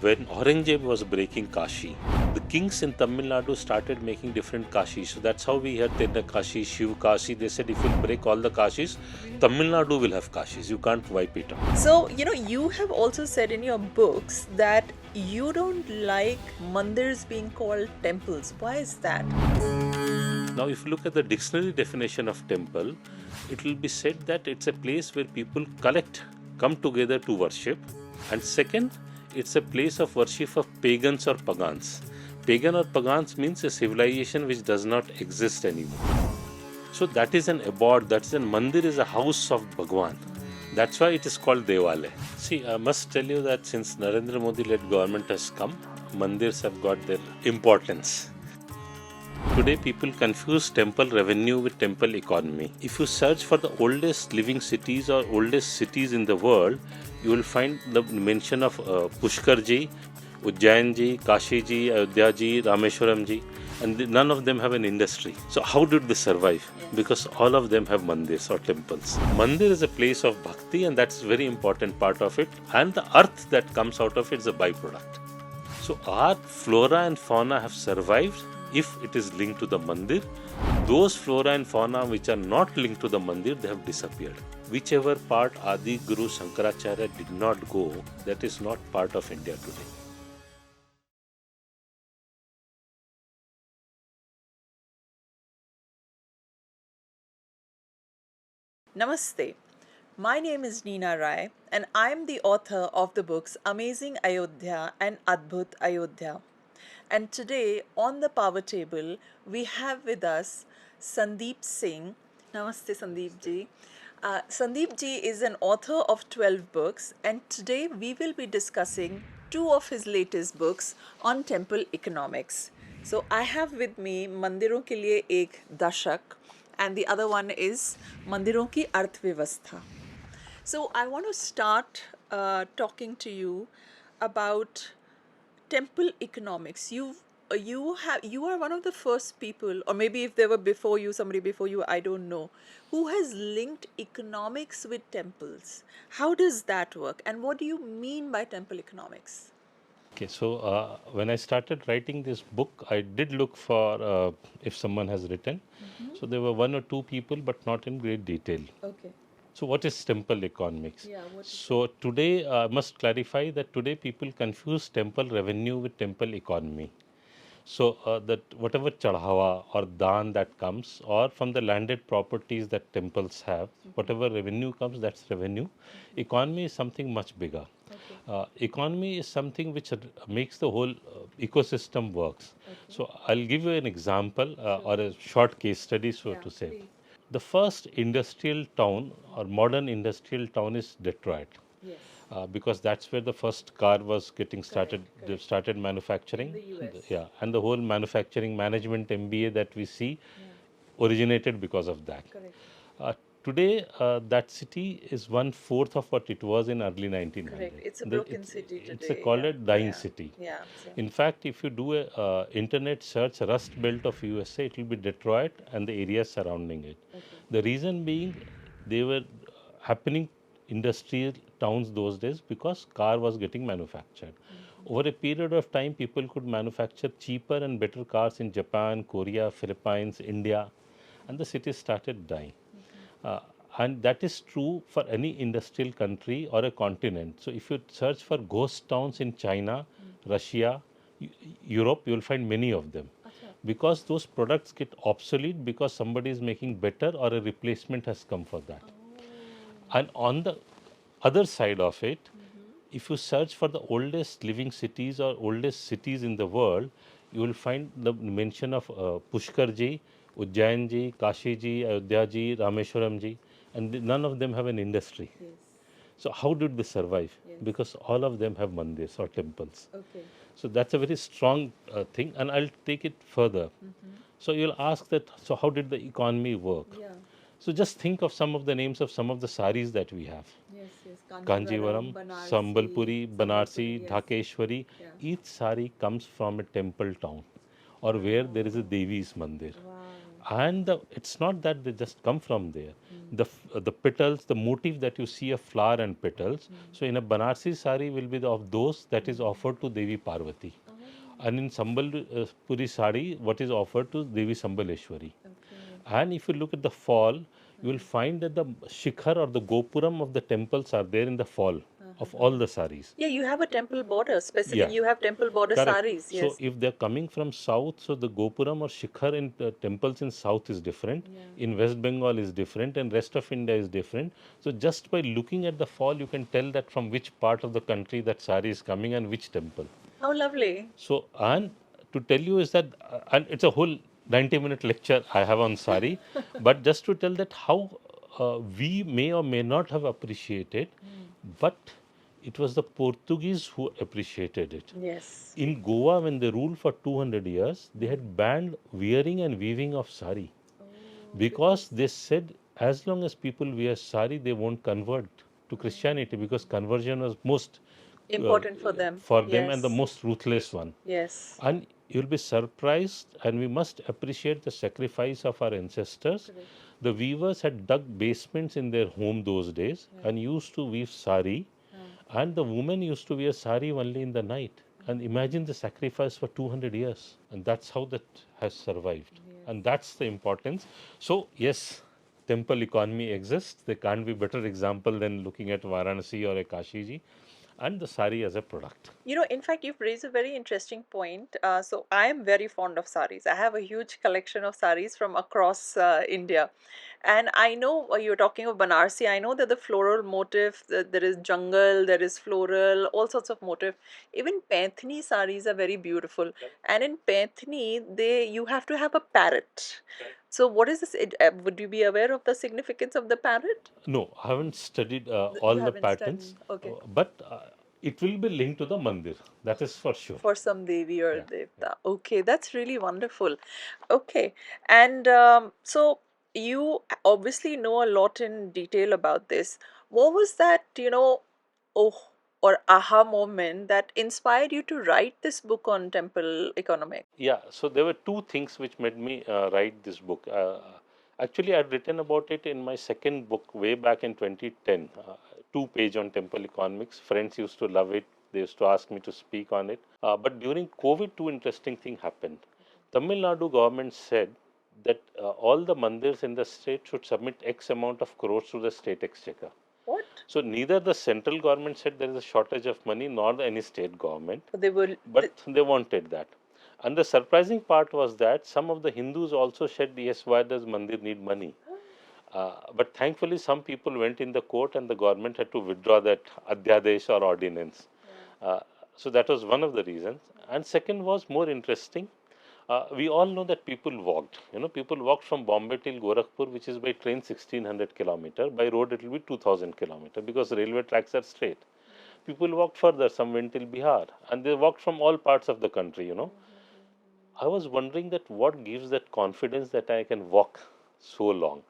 When Aurangzeb was breaking Kashi, the kings in Tamil Nadu started making different Kashis. So that's how we had Tena Kashi, Shiv Kashi. They said if you break all the Kashis, Tamil Nadu will have Kashis. You can't wipe it out. So, you have also said in your books that you don't like mandirs being called temples. Why is that? Now, if you look at the dictionary definition of temple, it will be said that it's a place where people come together to worship. And second, it's a place of worship of pagans or pagans. Pagan or pagans means a civilization which does not exist anymore. So that is an abode, that's an mandir is a house of Bhagwan. That's why it is called Devalaya. See, I must tell you that since Narendra Modi-led government has come, mandirs have got their importance. Today people confuse temple revenue with temple economy. If you search for the oldest living cities or oldest cities in the world, you will find the mention of Pushkar ji, Ujjain ji, Kashi ji, Ayodhya ji, Rameshwaram ji, and none of them have an industry. So how did they survive? Because all of them have mandirs or temples. Mandir is a place of bhakti, and that's a very important part of it, and the earth that comes out of it is a byproduct. So our flora and fauna have survived if it is linked to the mandir. Those flora and fauna which are not linked to the mandir, they have disappeared. Whichever part Adi Guru Shankaracharya did not go, that is not part of India today. Namaste. My name is Neena Rai, and I'm the author of the books Amazing Ayodhya and Adbhut Ayodhya. And today on the power table, we have with us Sandeep Singh. Namaste, Sandeep ji. Sandeep ji is an author of 12 books, and today we will be discussing two of his latest books on temple economics. So I have with me Mandiron ke liye ek dashak, and the other one is Mandiron ki Arthvyavastha. So I want to start talking to you about temple economics. You are one of the first people, or maybe if there were before you, somebody before you, I don't know, who has linked economics with temples. How does that work, and what do you mean by temple economics? Okay, so when I started writing this book, I did look for if someone has written. So there were one or two people, but not in great detail. Okay. So what is temple economics? Yeah, what is So today, I must clarify that today people confuse temple revenue with temple economy. So that whatever chadhawa or daan that comes, or from the landed properties that temples have, whatever revenue comes, that's revenue. Economy is something much bigger. Economy is something which makes the whole ecosystem works. So I'll give you an example or a short case study, so to say. please. The first industrial town or modern industrial town is Detroit. Yes. Because that's where the first car was getting started. They started manufacturing. In the US. Yeah, and the whole manufacturing management MBA that we see originated because of that. Correct. Today, that city is 1/4 of what it was in early 1900s. Correct. It's a broken city today. It's called a dying city. Yeah. In fact, if you do a internet search, Rust Belt of USA, it will be Detroit and the areas surrounding it. The reason being, they were happening industrial towns those days because car was getting manufactured. Over a period of time, people could manufacture cheaper and better cars in Japan, Korea, Philippines, India, and the cities started dying. And that is true for any industrial country or a continent. So if you search for ghost towns in China, Russia, Europe, you will find many of them. Because those products get obsolete because somebody is making better or a replacement has come for that. And on the other side of it, if you search for the oldest living cities or oldest cities in the world, you will find the mention of Pushkar ji, Ujjain ji, Kashi ji, Ayodhya ji, Rameshwaram ji, and none of them have an industry. Yes. So how did they survive? Because all of them have mandirs or temples. Okay. So that's a very strong thing, and I'll take it further. So you'll ask that, so how did the economy work? Yeah. So just think of some of the names of some of the saris that we have. Yes. Kanjivaram, Sambalpuri, Banarsi, Dhakeshwari. Each sari comes from a temple town or where there is a Devi's Mandir. Wow. And it's not that they just come from there. The petals, the motif that you see of flower and petals. So in a Banarsi sari will be of those that is offered to Devi Parvati. And in Sambalpuri sari, what is offered to Devi Sambaleshwari. And if you look at the fall, you will find that the shikhar or the gopuram of the temples are there in the fall of all the saris. Yeah, you have a temple border. Yeah. You have temple border Correct. saris. So Yes. if they're coming from south, so the gopuram or shikhar in the temples in south is different, in West Bengal is different, and rest of India is different. So just by looking at the fall, you can tell that from which part of the country that sari is coming and which temple. How lovely. So, and to tell you is that, and it's a whole 90-minute lecture I have on sari, but just to tell that how we may or may not have appreciated, but it was the Portuguese who appreciated it. Yes. In Goa, when they ruled for 200 years, they had banned wearing and weaving of sari because they said as long as people wear sari, they won't convert to Christianity because conversion was most Important for them. for them and the Yes. most ruthless one. Yes. And you'll be surprised, and we must appreciate the sacrifice of our ancestors. The weavers had dug basements in their home those days and used to weave sari, and the women used to wear sari only in the night. And imagine the sacrifice for 200 years, and that's how that has survived. And that's the importance. So, yes, temple economy exists. There can't be better example than looking at Varanasi or a Kashi ji, and the sari as a product. You know, in fact, you've raised a very interesting point. So, I am very fond of saris. I have a huge collection of saris from across India. And I know you're talking of Banarsi. I know that the floral motif, there is jungle, there is floral, all sorts of motif. Even Painthni saris are very beautiful. And in Painthni, you have to have a parrot. So, what is this? Would you be aware of the significance of the parrot? No, I haven't studied all You the haven't patterns, studied. Okay. but it will be linked to the mandir. That is for sure. For some devi or Yeah. devta. Okay, that's really wonderful. Okay, and so you obviously know a lot in detail about this. What was that, oh, or aha moment that inspired you to write this book on temple economics? Yeah, so there were two things which made me write this book. Actually, I'd written about it in my second book way back in 2010, two-page on temple economics. Friends used to love it. They used to ask me to speak on it. But during COVID, two interesting things happened. Tamil Nadu government said that all the mandirs in the state should submit X amount of crores to the state exchequer. What? So neither the central government said there is a shortage of money nor any state government, They were. but they wanted that. And the surprising part was that some of the Hindus also said, yes, why does Mandir need money? But thankfully, some people went in the court and the government had to withdraw that Adhyadesh or ordinance. So that was one of the reasons. And second was more interesting. We all know that people walked. People walked from Bombay till Gorakhpur, which is by train 1600 kilometer. By road, it will be 2000 kilometer because railway tracks are straight. People walked further. Some went till Bihar, and they walked from all parts of the country. I was wondering that what gives that confidence that I can walk so long.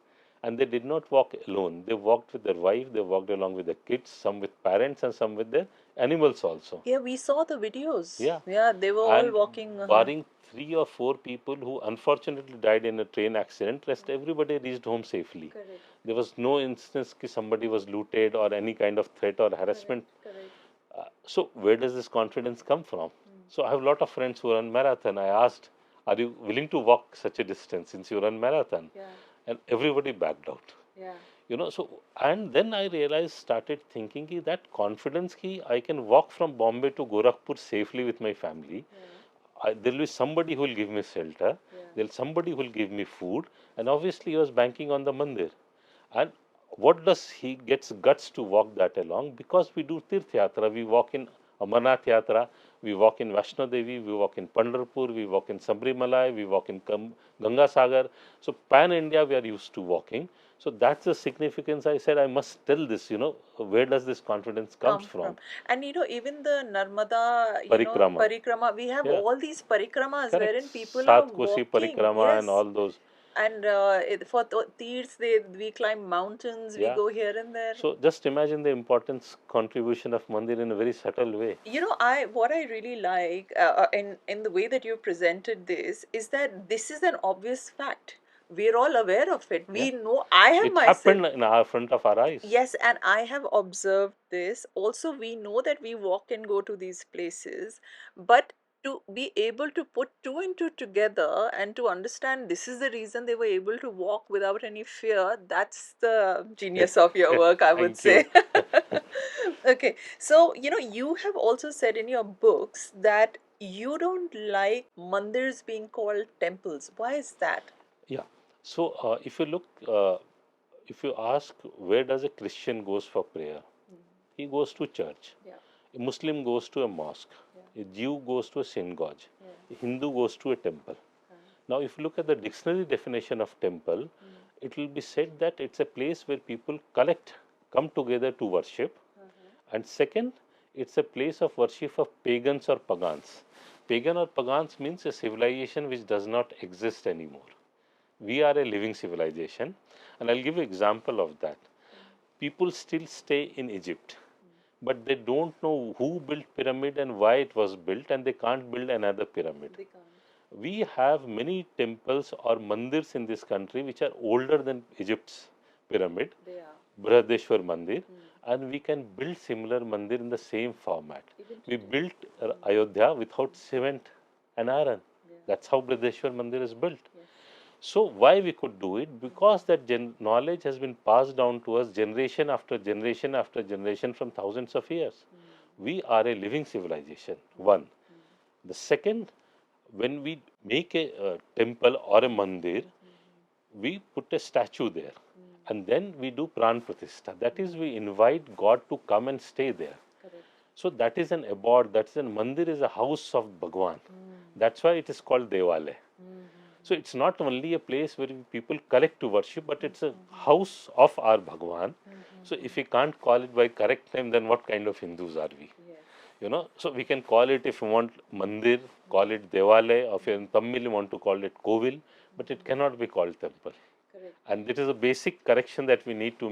And they did not walk alone. They walked with their wife, they walked along with their kids, some with parents and some with their animals also. Yeah, we saw the videos. Yeah. Yeah, they were all And walking. barring 3 or 4 people who unfortunately died in a train accident, rest everybody reached home safely. Correct. There was no instance that somebody was looted or any kind of threat or harassment. Correct. So where does this confidence come from? So I have a lot of friends who run marathon. I asked, are you willing to walk such a distance since you run marathon? Yeah. And everybody backed out. Yeah. So and then I realized, started thinking that confidence I can walk from Bombay to Gorakhpur safely with my family. There will be somebody who will give me shelter. There will be somebody who will give me food. And obviously he was banking on the mandir. And what does he gets guts to walk that along? Because we do teerth yatra. We walk in Amarnath yatra. We walk in Vaishno Devi. We walk in Pandarpur. We walk in Sabrimala. We walk in Ganga Sagar. So pan India we are used to walking. So that's the significance. I said I must tell this. Where does this confidence comes from? And even the Narmada, Parikrama. Parikrama, we have all these parikramas Correct. wherein people are Saat Kosi walking. Parikrama Yes. and all those. And for teerths, we climb mountains, we go here and there. So just imagine the importance contribution of mandir in a very subtle way. What I really like in the way that you presented this is that this is an obvious fact. we're all aware of it. We know, I have It myself. happened in our front of our eyes. Yes, and I have observed this. Also, we know that we walk and go to these places, but to be able to put two and two together and to understand this is the reason they were able to walk without any fear, that's the genius of your work, I would Thank you. say. Okay, so you have also said in your books that you don't like mandirs being called temples. Why is that? Yeah. So if you look, if you ask where does a Christian goes for prayer, he goes to church. Yeah, A Muslim goes to a mosque. yeah, A Jew goes to a synagogue. yeah. A Hindu goes to a temple. Now, if you look at the dictionary definition of temple, it will be said that it's a place where people come together to worship. And second, it's a place of worship of pagans or pagans. Pagan or pagans means a civilization which does not exist anymore. We are a living civilization, and I'll give you example of that. People still stay in Egypt, but they don't know who built pyramid and why it was built, and they can't build another pyramid. They can't. We have many temples or mandirs in this country which are older than Egypt's pyramid, They are. Brihadeshwar Mandir, and we can build similar mandir in the same format. We built Ayodhya without cement and iron. That's how Brihadeshwar Mandir is built. So why we could do it? Because that knowledge has been passed down to us generation after generation after generation from thousands of years. We are a living civilization. One. The second, when we make a temple or a mandir, we put a statue there, and then we do pran pratishtha. That is, we invite God to come and stay there. Correct. So that is an abode. That's a mandir is a house of Bhagwan. That's why it is called Devalaya. So it's not only a place where people collect to worship, but it's a house of our Bhagwan. So if we can't call it by correct name, then what kind of Hindus are we? Yes. So we can call it, if you want mandir, call it Devalaya, or if you're in Tamil, you want to call it Kovil, but it cannot be called temple. Correct. And it is a basic correction that we need to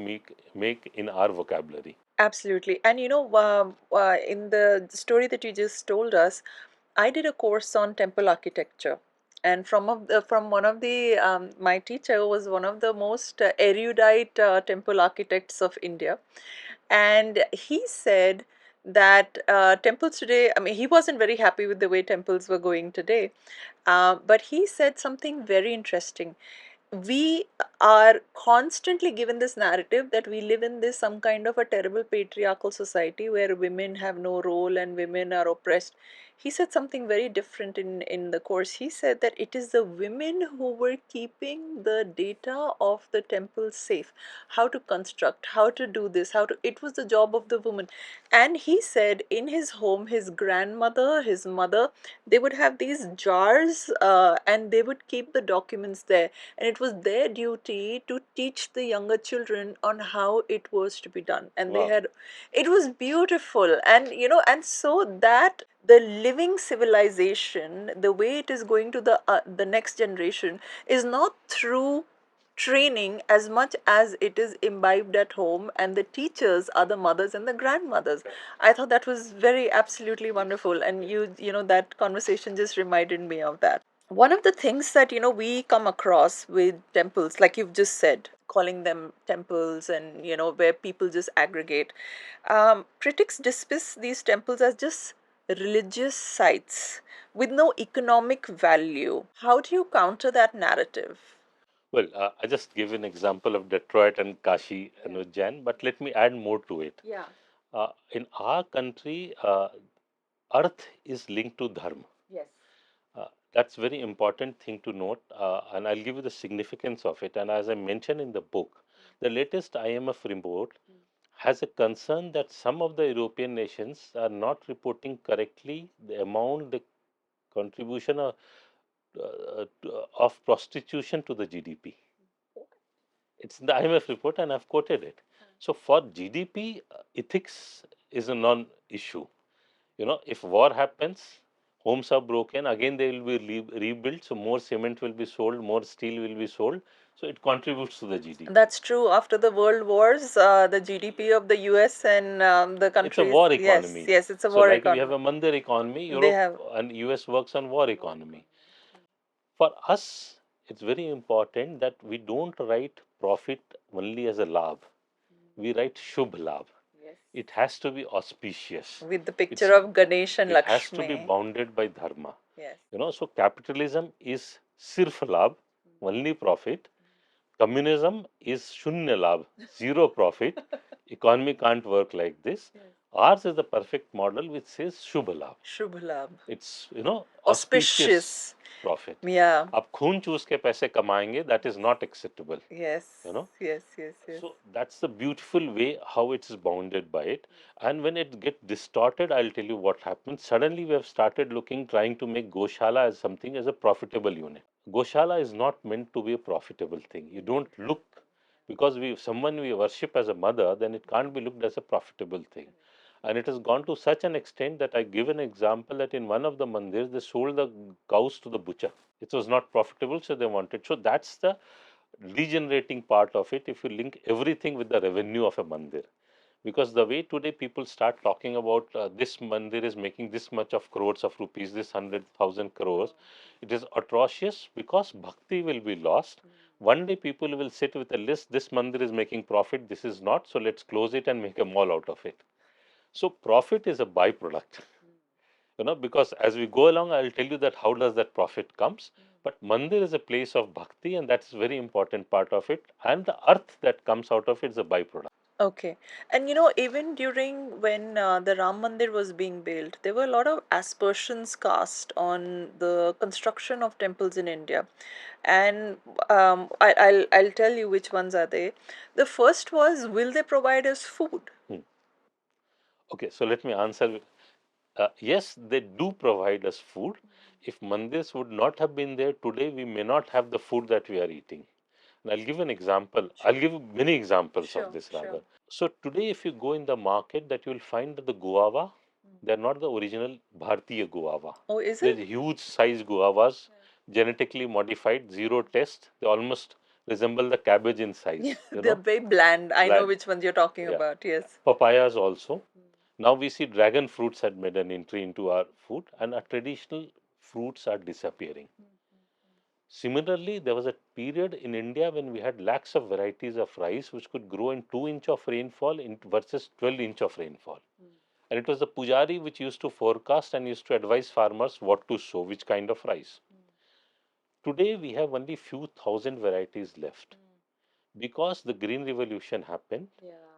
make in our vocabulary. Absolutely. And in the story that you just told us, I did a course on temple architecture. And from one of the my teacher was one of the most erudite temple architects of India, and he said that temples today. I mean, he wasn't very happy with the way temples were going today, but he said something very interesting. We are constantly given this narrative that we live in this some kind of a terrible patriarchal society where women have no role and women are oppressed. He said something very different in the course. He said that it is the women who were keeping the data of the temple safe, how to construct, how to do this, how to, it was the job of the woman. And he said in his home, his grandmother, his mother, they would have these jars and they would keep the documents there, and it was their duty to teach the younger children on how it was to be done. And they Wow. had, it was beautiful. And and so that the living civilization, the way it is going to the next generation, is not through training as much as it is imbibed at home, and the teachers are the mothers and the grandmothers. I thought that was very absolutely wonderful, and that conversation just reminded me of that. One of the things that we come across with temples, like you've just said, calling them temples, and where people just aggregate, critics dismiss these temples as just religious sites with no economic value. How do you counter that narrative? Well, I just give an example of Detroit and Kashi and Ujjain, but let me add more to it. Yeah. In our country, earth is linked to dharma. Yes. That's very important thing to note, and I'll give you the significance of it. And as I mentioned in the book, the latest IMF report has a concern that some of the European nations are not reporting correctly the amount, the contribution of prostitution to the GDP. It's in the IMF report, and I've quoted it. So for GDP, ethics is a non-issue. If war happens, homes are broken, again they will be rebuilt. So more cement will be sold, more steel will be sold. So it contributes to the GDP. That's true. After the world wars, the GDP of the US and the It's a countries, war yes, economy. yes, it's a So war like we have economy. a Mandir economy, They Europe have. and US works on war economy. For us, it's very important that we don't write profit only as a labh. We write shubh labh. Yes. It has to be auspicious. With the picture of Ganesh and It has to be Lakshmi. bounded by dharma. Yes. So capitalism is sirf labh, only profit. Communism is shunya labh, zero profit. Economy can't work like this. Yes. Ours is the perfect model which says shubh labh. Shubh labh. It's auspicious profit. Yeah. आप खून चूस के पैसे कमाएंगे, that is not acceptable. Yes. Yes. So that's the beautiful way how it is bounded by it. And when it gets distorted, I'll tell you what happens. Suddenly we have started trying to make Goshala as something as a profitable unit. Goshala is not meant to be a profitable thing. You don't look, because someone we worship as a mother, then it can't be looked as a profitable thing. And it has gone to such an extent that I give an example that in one of the mandirs, they sold the cows to the butcher. It was not profitable, so they wanted. So that's the regenerating part of it, if you link everything with the revenue of a mandir. Because the way today people start talking about this mandir is making this much of crores of rupees, this 100,000 crores, it is atrocious because bhakti will be lost. One day people will sit with a list, this mandir is making profit, this is not, so let's close it and make a mall out of it. So profit is a byproduct. Because as we go along, I'll tell you that how does that profit comes. But mandir is a place of bhakti, and that's a very important part of it. And the earth that comes out of it is a byproduct. Okay. And even during when the Ram Mandir was being built, there were a lot of aspersions cast on the construction of temples in India. And I'll tell you which ones are they. The first was, will they provide us food? Okay, so let me answer. Yes, they do provide us food. If mandirs would not have been there today, we may not have the food that we are eating. And I'll give an example. I'll give many examples of this rather. So today, if you go in the market, that you will find that the guava, they're not the original Bhartiya guava. Oh, is There's it? huge size guavas, genetically modified, zero test. They almost resemble the cabbage in size. Yeah, they're very bland. I know Bland. which ones you're talking Yeah. about. Yes. Papayas also. Now we see dragon fruits had made an entry into our food, and our traditional fruits are disappearing. Similarly, there was a period in India when we had lakhs of varieties of rice which could grow in 2 inch of rainfall versus 12 inch of rainfall. And it was the pujari which used to forecast and used to advise farmers what to sow, which kind of rice. Today we have only few thousand varieties left because the green revolution happened,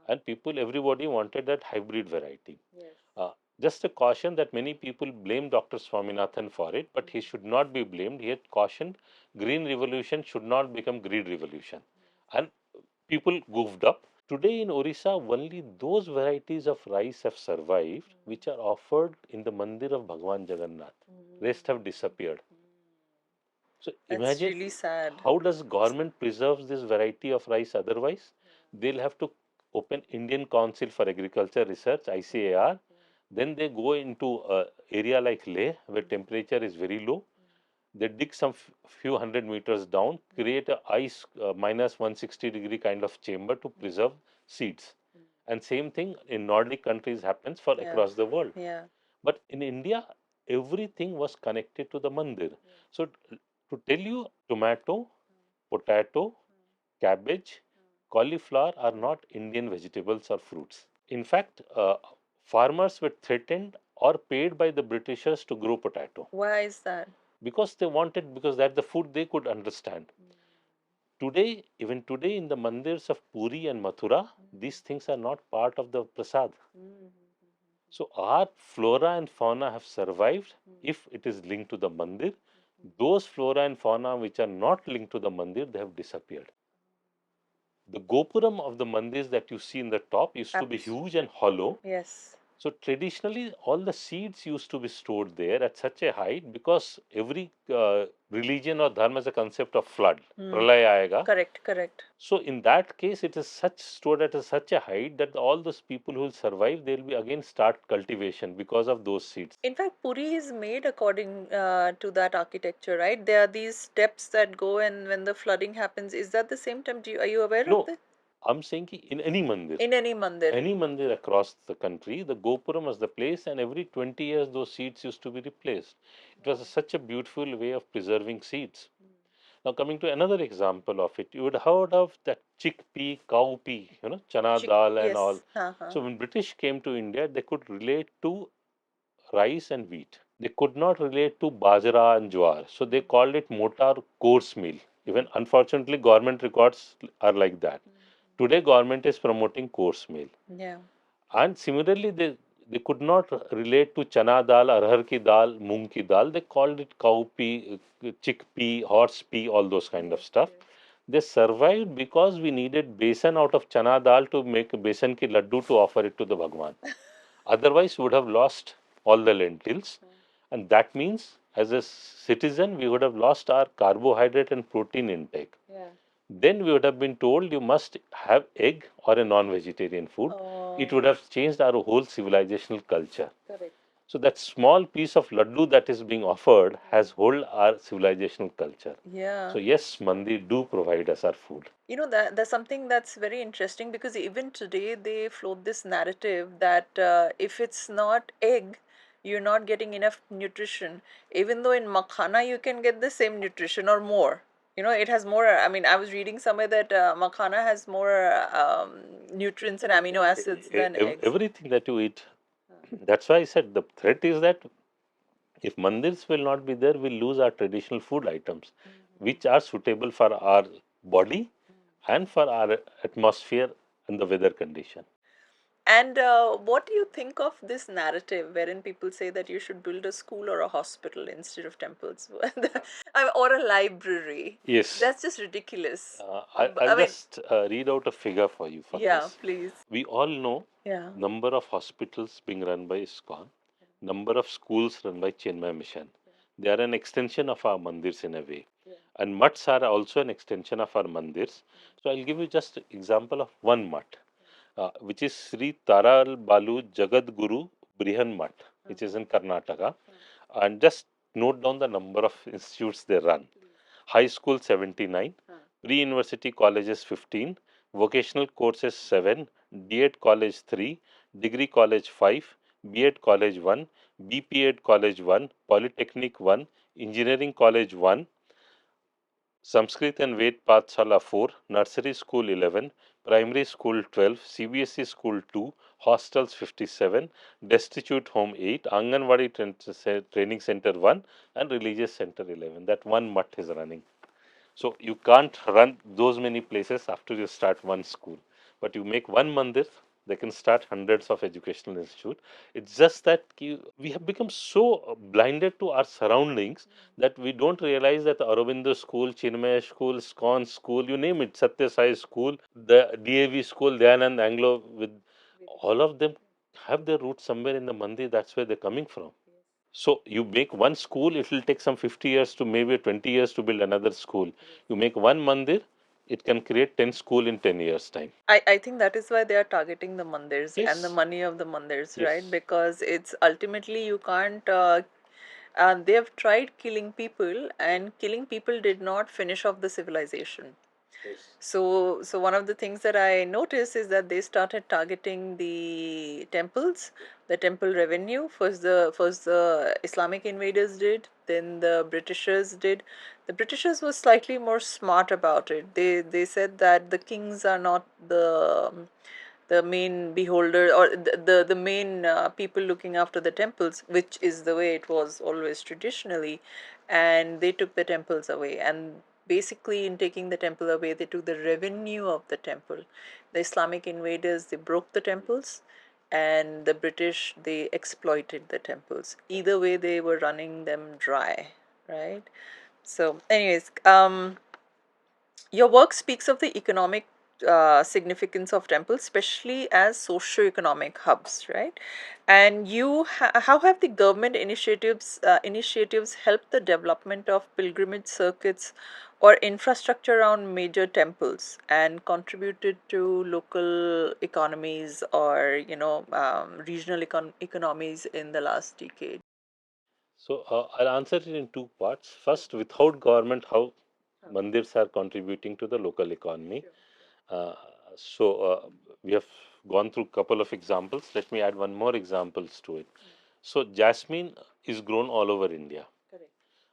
and everybody wanted that hybrid variety. Just a caution that many people blame Dr. Swaminathan for it, but he should not be blamed. He had cautioned green revolution should not become greed revolution. And people goofed up. Today in Orissa, only those varieties of rice have survived which are offered in the mandir of Bhagwan Jagannath. Rest have disappeared. So That's imagine really sad. how does government preserve this variety of rice otherwise? They'll have to open Indian Council for Agriculture Research, ICAR. Then they go into an area like Leh where temperature is very low. They dig some few hundred meters down, create a ice minus 160-degree kind of chamber to preserve seeds. And same thing in Nordic countries happens for across the world. Yeah. But in India, everything was connected to the mandir. So to tell you, tomato, potato, cabbage, cauliflower are not Indian vegetables or fruits. In fact, farmers were threatened or paid by the Britishers to grow potato. Why is that? Because that's the food they could understand. Today, even today in the mandirs of Puri and Mathura, these things are not part of the prasad. So our flora and fauna have survived if it is linked to the mandir. Those flora and fauna which are not linked to the mandir, they have disappeared. The gopuram of the mandirs that you see in the top used to be huge and hollow. Yes. So traditionally, all the seeds used to be stored there at such a height because every religion or dharma has a concept of flood. Pralaya aayega. Correct. So in that case, it is stored at such a height that all those people who will survive, they will be again start cultivation because of those seeds. In fact, Puri is made according to that architecture, right? There are these steps that go, and when the flooding happens, is that the same temple? Are you aware of that? I'm saying in any mandir. In any mandir. Any mandir across the country, the gopuram was the place, and every 20 years those seeds used to be replaced. It was such a beautiful way of preserving seeds. Now coming to another example of it, you would have heard of that chickpea, cowpea, chana dal and all. Yes. Uh-huh. So when British came to India, they could relate to rice and wheat. They could not relate to bajra and jowar. So they called it motar coarse meal. Even unfortunately, government records are like that. Today, government is promoting coarse meal. Yeah. And similarly, they could not relate to chana dal, arhar ki dal, moong ki dal. They called it cowpea, chickpea, horse pea, all those kind of stuff. They survived because we needed besan out of chana dal to make besan ki laddu to offer it to the Bhagwan. Otherwise, we would have lost all the lentils. And that means, as a citizen, we would have lost our carbohydrate and protein intake. Yeah. Then we would have been told you must have egg or a non-vegetarian food. It would have changed our whole civilizational culture. Correct. So that small piece of laddu that is being offered has whole our civilizational culture. Yeah. So yes, Mandir do provide us our food. You know, that that's something that's very interesting because even today they float this narrative that if it's not egg, you're not getting enough nutrition. Even though in makhana you can get the same nutrition or more. You know, it has more. I mean, I was reading somewhere that makhana has more nutrients and amino acids than eggs. Everything that you eat. That's why I said the threat is that if mandirs will not be there, we'll lose our traditional food items, which are suitable for our body and for our atmosphere and the weather condition. And what do you think of this narrative wherein people say that you should build a school or a hospital instead of temples or a library? Yes. That's just ridiculous. I'll I mean, just read out a figure for you for yeah, this. please. We all know Yeah. number of hospitals being run by ISKCON, number of schools run by Chinmay Mission. They are an extension of our mandirs in a way. And mutts are also an extension of our mandirs. So I'll give you just example of one mutt, which is Sri Taral Balu Jagat Guru Brihan Mutt, which is in Karnataka. And just note down the number of institutes they run. High school 79, pre-university colleges 15, vocational courses 7, D.Ed college 3, degree college 5, B.Ed college 1, BP-8 college 1, polytechnic 1, engineering college 1, Sanskrit and Ved Pathshala 4, nursery school 11, primary school 12, CBSE school 2, hostels 57, destitute home 8, Anganwadi training center 1, and religious center 11. That one mutt is running. So you can't run those many places after you start one school. But you make one mandir, they can start hundreds of educational institutes. It's just that we have become so blinded to our surroundings that we don't realize that Aurobindo school, Chinmaya school, SCON school, you name it, Satya Sai school, the DAV school, Dayanand Anglo, with all of them have their roots somewhere in the mandir. That's where they're coming from. So you make one school, it will take some 50 years to maybe 20 years to build another school. You make one mandir, it can create 10 school in 10 years time. I think that is why they are targeting the mandirs and the Yes. money of the mandirs, right? Yes. Because it's ultimately you can't. They have tried killing people, and killing people did not finish off the civilization. Yes. So one of the things that I noticed is that they started targeting the temples, the temple revenue. First the Islamic invaders did, then the Britishers did. The Britishers were slightly more smart about it. They said that the kings are not the main beholder or the main people looking after the temples, which is the way it was always traditionally, and they took the temples away. And basically, in taking the temple away, they took the revenue of the temple. The Islamic invaders, they broke the temples, and the British, they exploited the temples. Either way, they were running them dry, right? So, anyways, your work speaks of the economic significance of temples, especially as socio-economic hubs, right? And how have the government initiatives helped the development of pilgrimage circuits or infrastructure around major temples and contributed to local economies or regional economies in the last decade? So I'll answer it in two parts. First, without government, how mandirs are contributing to the local economy. Uh, so we have gone through a couple of examples. Let me add one more examples to it. So jasmine is grown all over India.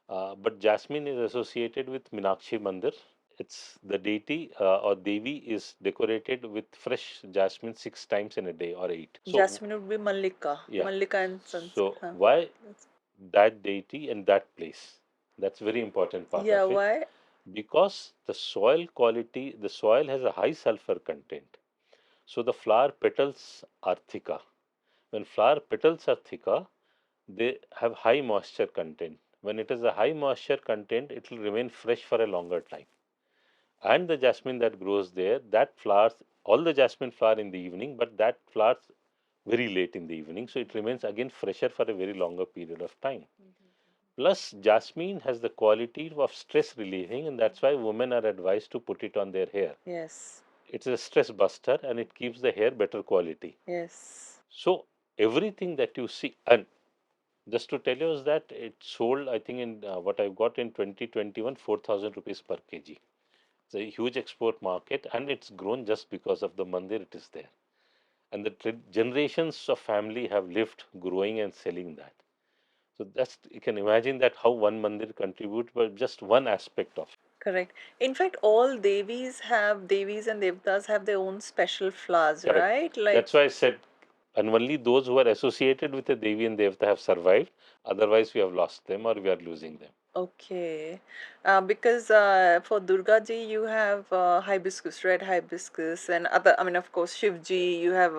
But jasmine is associated with Meenakshi Mandir. It's the deity or Devi is decorated with fresh jasmine 6 times in a day or eight. So, Jasmine would be Mallika. yeah. Mallika in Sanskrit. So, Huh. why that deity and that place? That's very important part Yeah, of it why? because the soil quality, the soil has a high sulfur content. So, the flower petals are thicker. When flower petals are thicker, they have high moisture content. When it is a high moisture content, it will remain fresh for a longer time. And the jasmine that grows there, that flowers, all the jasmine flower in the evening, but that flowers very late in the evening, so it remains again fresher for a very longer period of time. Plus, jasmine has the quality of stress relieving, and that's why women are advised to put it on their hair. Yes. It's a stress buster and it keeps the hair better quality. Yes. So, everything that you see, and just to tell you is that it sold, I think, in what I've got in 2021, 4,000 rupees per kg. It's a huge export market and it's grown just because of the mandir it is there. And the generations of family have lived growing and selling that. So that's, you can imagine that how one mandir contributes, but just one aspect of it. Correct. In fact, all Devis and Devtas have their own special flowers, Correct. right? Like, That's why I said, and only those who are associated with the Devi and Devta have survived. Otherwise, we have lost them or we are losing them. okay. Because for Durga ji, you have hibiscus, red hibiscus, and other, I mean, of course, Shiv ji, you have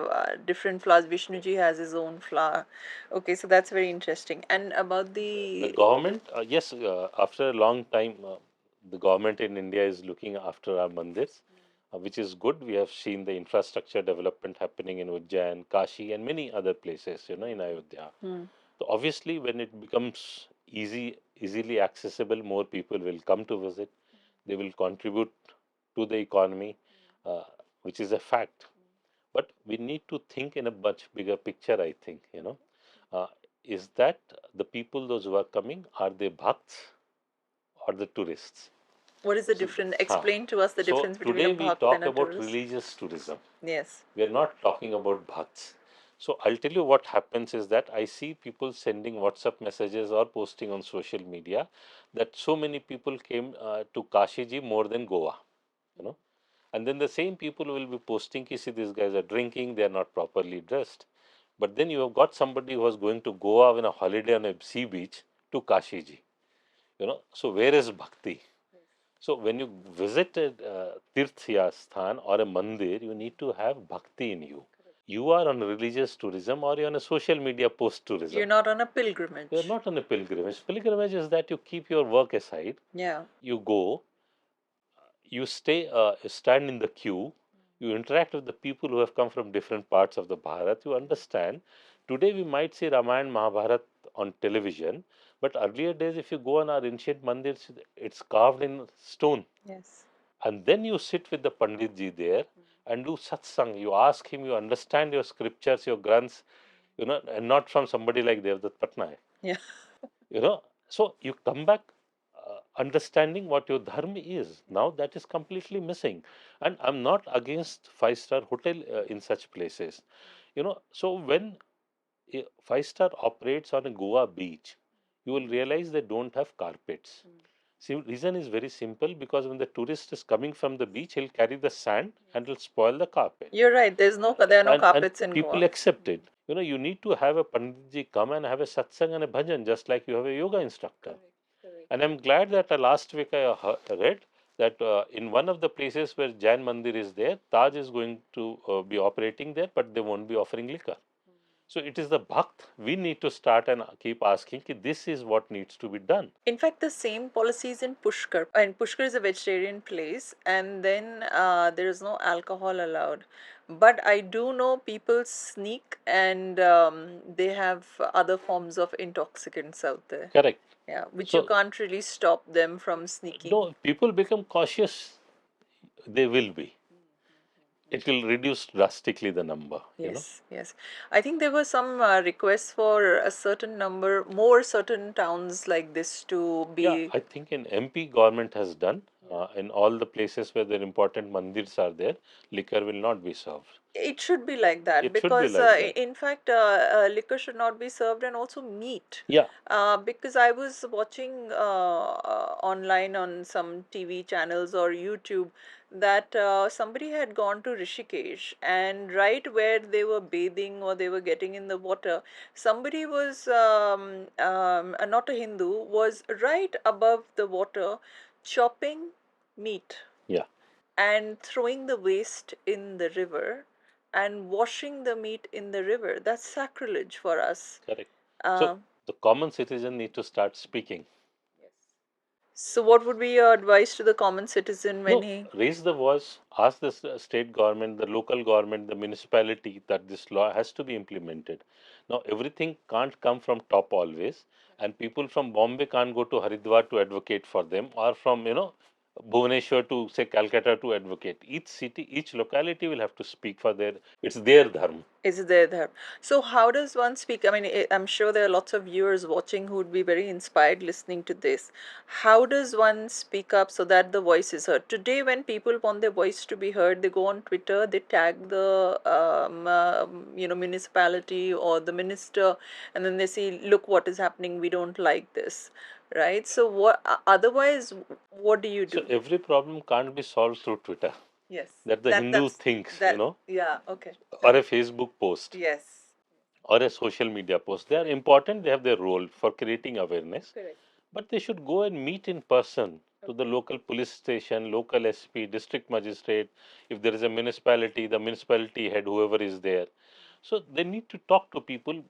different flowers. Vishnu ji has his own flower. Okay, so that's very interesting. And about The the, government, yes, after a long time, the government in India is looking after our mandirs, which is good. We have seen the infrastructure development happening in Ujjain, Kashi, and many other places, in Ayodhya. hmm, So obviously, when it becomes easily accessible, more people will come to visit. They will contribute to the economy, uh, which is a fact. But we need to think in a much bigger picture, I think, uh, is that the people, those who are coming, are they bhakts or the tourists? what is the So, difference? huh. Explain to us the So difference between a today we bhakt and talk a about tourist. religious tourism. Yes. We are not talking about bhakts. So I'll tell you what happens is that I see people sending WhatsApp messages or posting on social media that so many people came to Kashiji more than Goa, you know. And then the same people will be posting, ki, see, these guys are drinking, they are not properly dressed. But then you have got somebody who was going to Goa on a holiday on a sea beach to Kashiji, So where is bhakti? So when you visit a teerth sthan or a mandir, you need to have bhakti in you. You are on religious tourism or you're on a social media post You're tourism. not on a You're pilgrimage. not on a pilgrimage. Pilgrimage is that you keep your work aside, Yeah. you go, you stand in the queue, you interact with the people who have come from different parts of the Bharat, you understand. Today we might see Ramayana, Mahabharat on television, but earlier days, if you go on our ancient mandirs, it's carved in stone. Yes. And then you sit with the Panditji there and do satsang. You ask him, you understand your scriptures, your granths, and not from somebody like Devdutt Patnaik. Yeah. So you come back understanding what your dharma is. Now that is completely missing. And I'm not against five-star hotel in such places. So when a five-star operates on a Goa beach, you will realize they don't have carpets. See, reason is very simple because when the tourist is coming from the beach, he'll carry the sand and will spoil the carpet. You're right. There are no And carpets in people Goa. accept it. You need to have a Panditji come and have a satsang and a bhajan, just like you have a yoga instructor. And I'm glad that last week I read that in one of the places where Jain Mandir is there, Taj is going to be operating there, but they won't be offering liquor. So it is the bhakt we need to start and keep asking ki this is what needs to be done. In fact, the same policy is in Pushkar. And Pushkar is a vegetarian place, and then there is no alcohol allowed. But I do know people sneak and they have other forms of intoxicants out there. Correct. Yeah, which you So can't really stop them from sneaking. no, people become cautious. They will be. It will reduce drastically the number. Yes, yes. I think there were some requests for a certain number, more certain towns like this to Yeah, be. I think in MP government has done. In all the places where the important mandirs are there, liquor will not be served. It should be like that It should be because, like that. in fact, liquor should not be served, and also meat. Yeah, Because I was watching online on some TV channels or YouTube that somebody had gone to Rishikesh, and right where they were bathing or they were getting in the water, somebody was, not a Hindu, was right above the water chopping meat yeah, and throwing the waste in the river and washing the meat in the river. That's sacrilege for us. correct. So Um, the common citizen need to start speaking. so, what would be your advice to the common citizen when No, he? raise the voice, ask the state government, the local government, the municipality that this law has to be implemented. Now, everything can't come from top always, and people from Bombay can't go to Haridwar to advocate for them, or from, Bhubaneswar to, say, Calcutta to advocate. Each city, each locality will have to speak for it's their dharma. Is there there? So how does one speak? I mean, I'm sure there are lots of viewers watching who would be very inspired listening to this. How does one speak up so that the voice is heard? Today, when people want their voice to be heard, they go on Twitter, they tag the municipality or the minister, and then they say, "Look what is happening. We don't like this." Right? So what? Otherwise, what do you So do? every problem can't be solved through Twitter. Yes. That the Hindu thinks, That. Yeah. Okay. or a Facebook post, Yes. or a social media post. They are important, they have their role for creating awareness, Correct. but they should go and meet in person to the local police station, local SP, district magistrate. If there is a municipality, the municipality head, whoever is there. So they need to talk to people,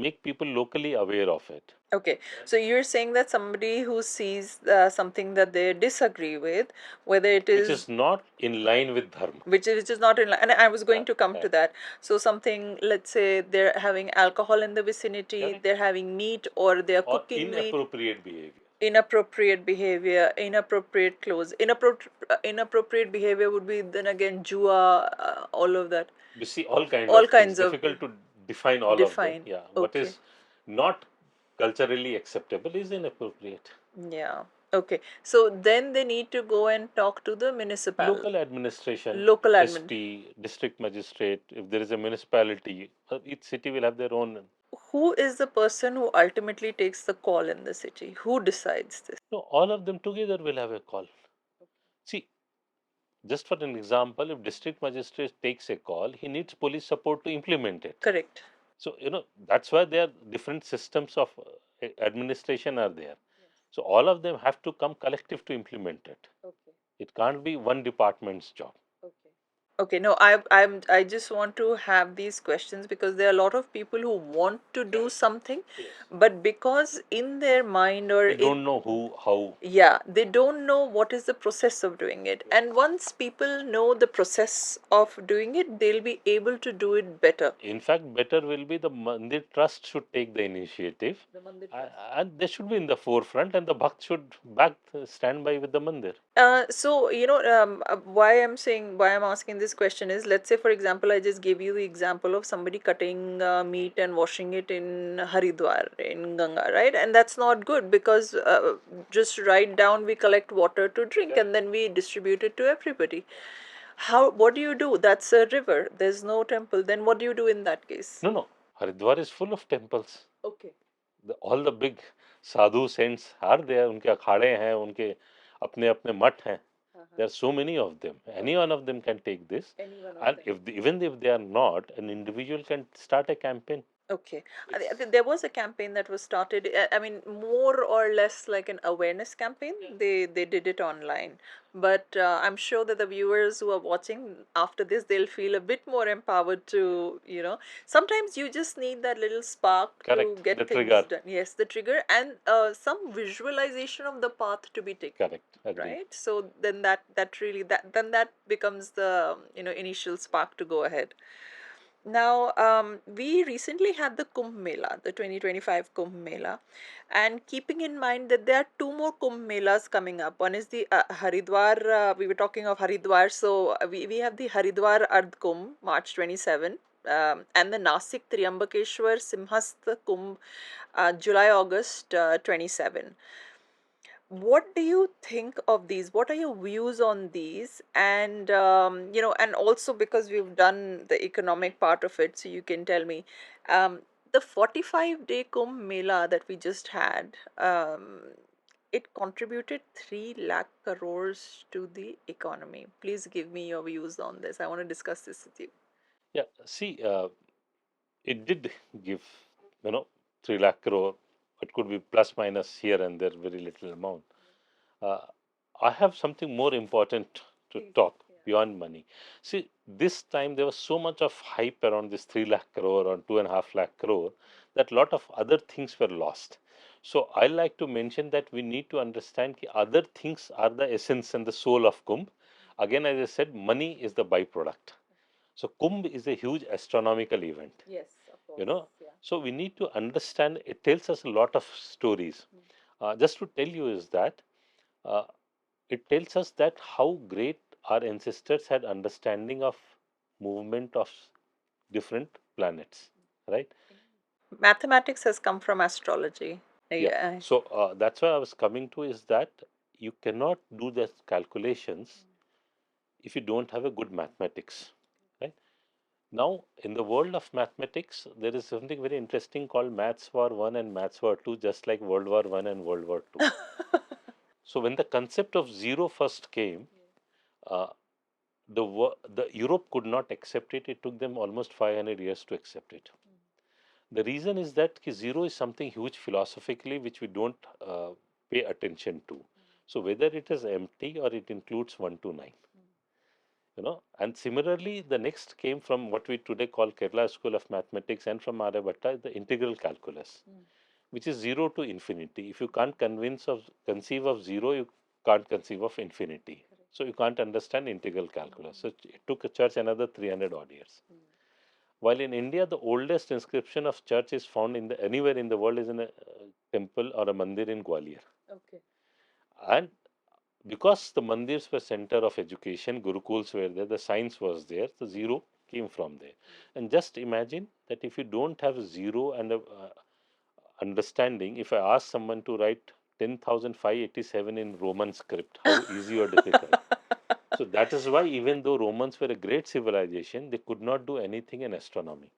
make people locally aware of it, Okay, so you're saying that somebody who sees something that they disagree with, whether it which is is not in line with dharma. which is not in line, and I was going to come to Correct. that. So something, let's say they're having alcohol in the vicinity, Correct. they're having meat, or they're Or cooking meat, inappropriate behavior. inappropriate behavior, inappropriate clothes, inappropriate behavior would be then again jua, all of that, We see all kind all of things. kinds of Difficult to define all of them. define. Yeah, what Okay. is not culturally acceptable is inappropriate. Yeah. Okay. So then they need to go and talk to the municipal, Local administration, local admin. SP, district magistrate, if there is a municipality, each city will have their own. Who is the person who ultimately takes the call in the city? Who decides this? So all of them together will have a call. See, just for an example, if district magistrate takes a call, he needs police support to implement it. Correct. So that's why there are different systems of administration are there. So all of them have to come collective to implement it. Okay. It can't be one department's job. Okay. Okay, no, I just want to have these questions because there are a lot of people who want to do something, Yes. but because in their mind or They in, don't know who, how. yeah, they don't know what is the process of doing it. And once people know the process of doing it, they'll be able to do it better. In fact, better will be the Mandir Trust should take the initiative, The Mandir and they should be in the forefront, and the Bhakt should stand by with the Mandir. So why I'm asking this question is, let's say for example, I just gave you the example of somebody cutting meat and washing it in Haridwar in Ganga, right? And that's not good because just right down we collect water to drink and then we distribute it to everybody. What do you do? That's a river. There's no temple. Then what do you do in that case? No, no. Haridwar is full of temples. Okay. All the big sadhu saints are there. उनके अखाड़े हैं, उनके अपने अपने मठ हैं. There are so many of them. Any one of them can take this. Any one of And them. even if they are not, an individual can start a campaign. Okay. There was a campaign that was started, I mean, more or less like an awareness campaign. They did it online. But I'm sure that the viewers who are watching after this, they'll feel a bit more empowered to, sometimes you just need that little spark to Correct. get The things trigger. done. Yes, the trigger and some visualization of the path to be taken. Correct. Agreed. Right? So then that becomes the, initial spark to go ahead. Now, we recently had the Kumbh Mela, the 2025 Kumbh Mela, and keeping in mind that there are two more Kumbh Melas coming up. One is the Haridwar, we were talking of Haridwar, so we have the Haridwar Ardh Kumbh, March 27, and the Nasik Triambakeshwar Simhast Kumbh, July August 27. what do you think of these? What are your views on these? And and also because we've done the economic part of it, so you can tell me, um, the 45-day Kumbh Mela that we just had, it contributed 3 lakh crores to the economy. Please give me your views on this. I want to discuss this with you. Yeah, see, it did give, 3 lakh crore. It could be plus minus here and there, very little amount. Uh, I have something more important to Please, talk yeah. beyond money. See, this time there was so much of hype around this 3 lakh crore or 2.5 lakh crore that lot of other things were lost. So I like to mention that we need to understand that other things are the essence and the soul of Kumbh. Again, as I said, money is the byproduct. So Kumbh is a huge astronomical event, Yes, of you course. know. Yeah. So we need to understand it tells us a lot of stories. Just to tell you is that uh, it tells us that how great our ancestors had understanding of movement of different planets, right? Mathematics has come from astrology. Yeah. Yeah. So that's why I was coming to is that you cannot do the calculations if you don't have a good mathematics, right? Now, in the world of mathematics, there is something very interesting called Maths War 1 and Maths War 2, just like World War 1 and World War 2. So, when the concept of zero first came, uh, the Europe could not accept it. It took them almost 500 years to accept it. The reason is that zero is something huge philosophically which we don't pay attention to. So, whether it is empty or it includes 1 to 9. And similarly the next came from what we today call Kerala School of Mathematics and from Aryabhatta, the integral calculus, which is 0 to infinity. If you can't conceive of 0, you can't conceive of infinity. So you can't understand integral calculus. So it took a church another 300 odd years. While in India the oldest inscription of church is found in the anywhere in the world is in a temple or a mandir in Gwalior. Okay. And because the mandirs were center of education, gurukuls were there, the science was there, the zero came from there. And just imagine that if you don't have a zero and a understanding, if I ask someone to write 10,587 in Roman script, how easy or difficult? So that is why even though Romans were a great civilization, they could not do anything in astronomy.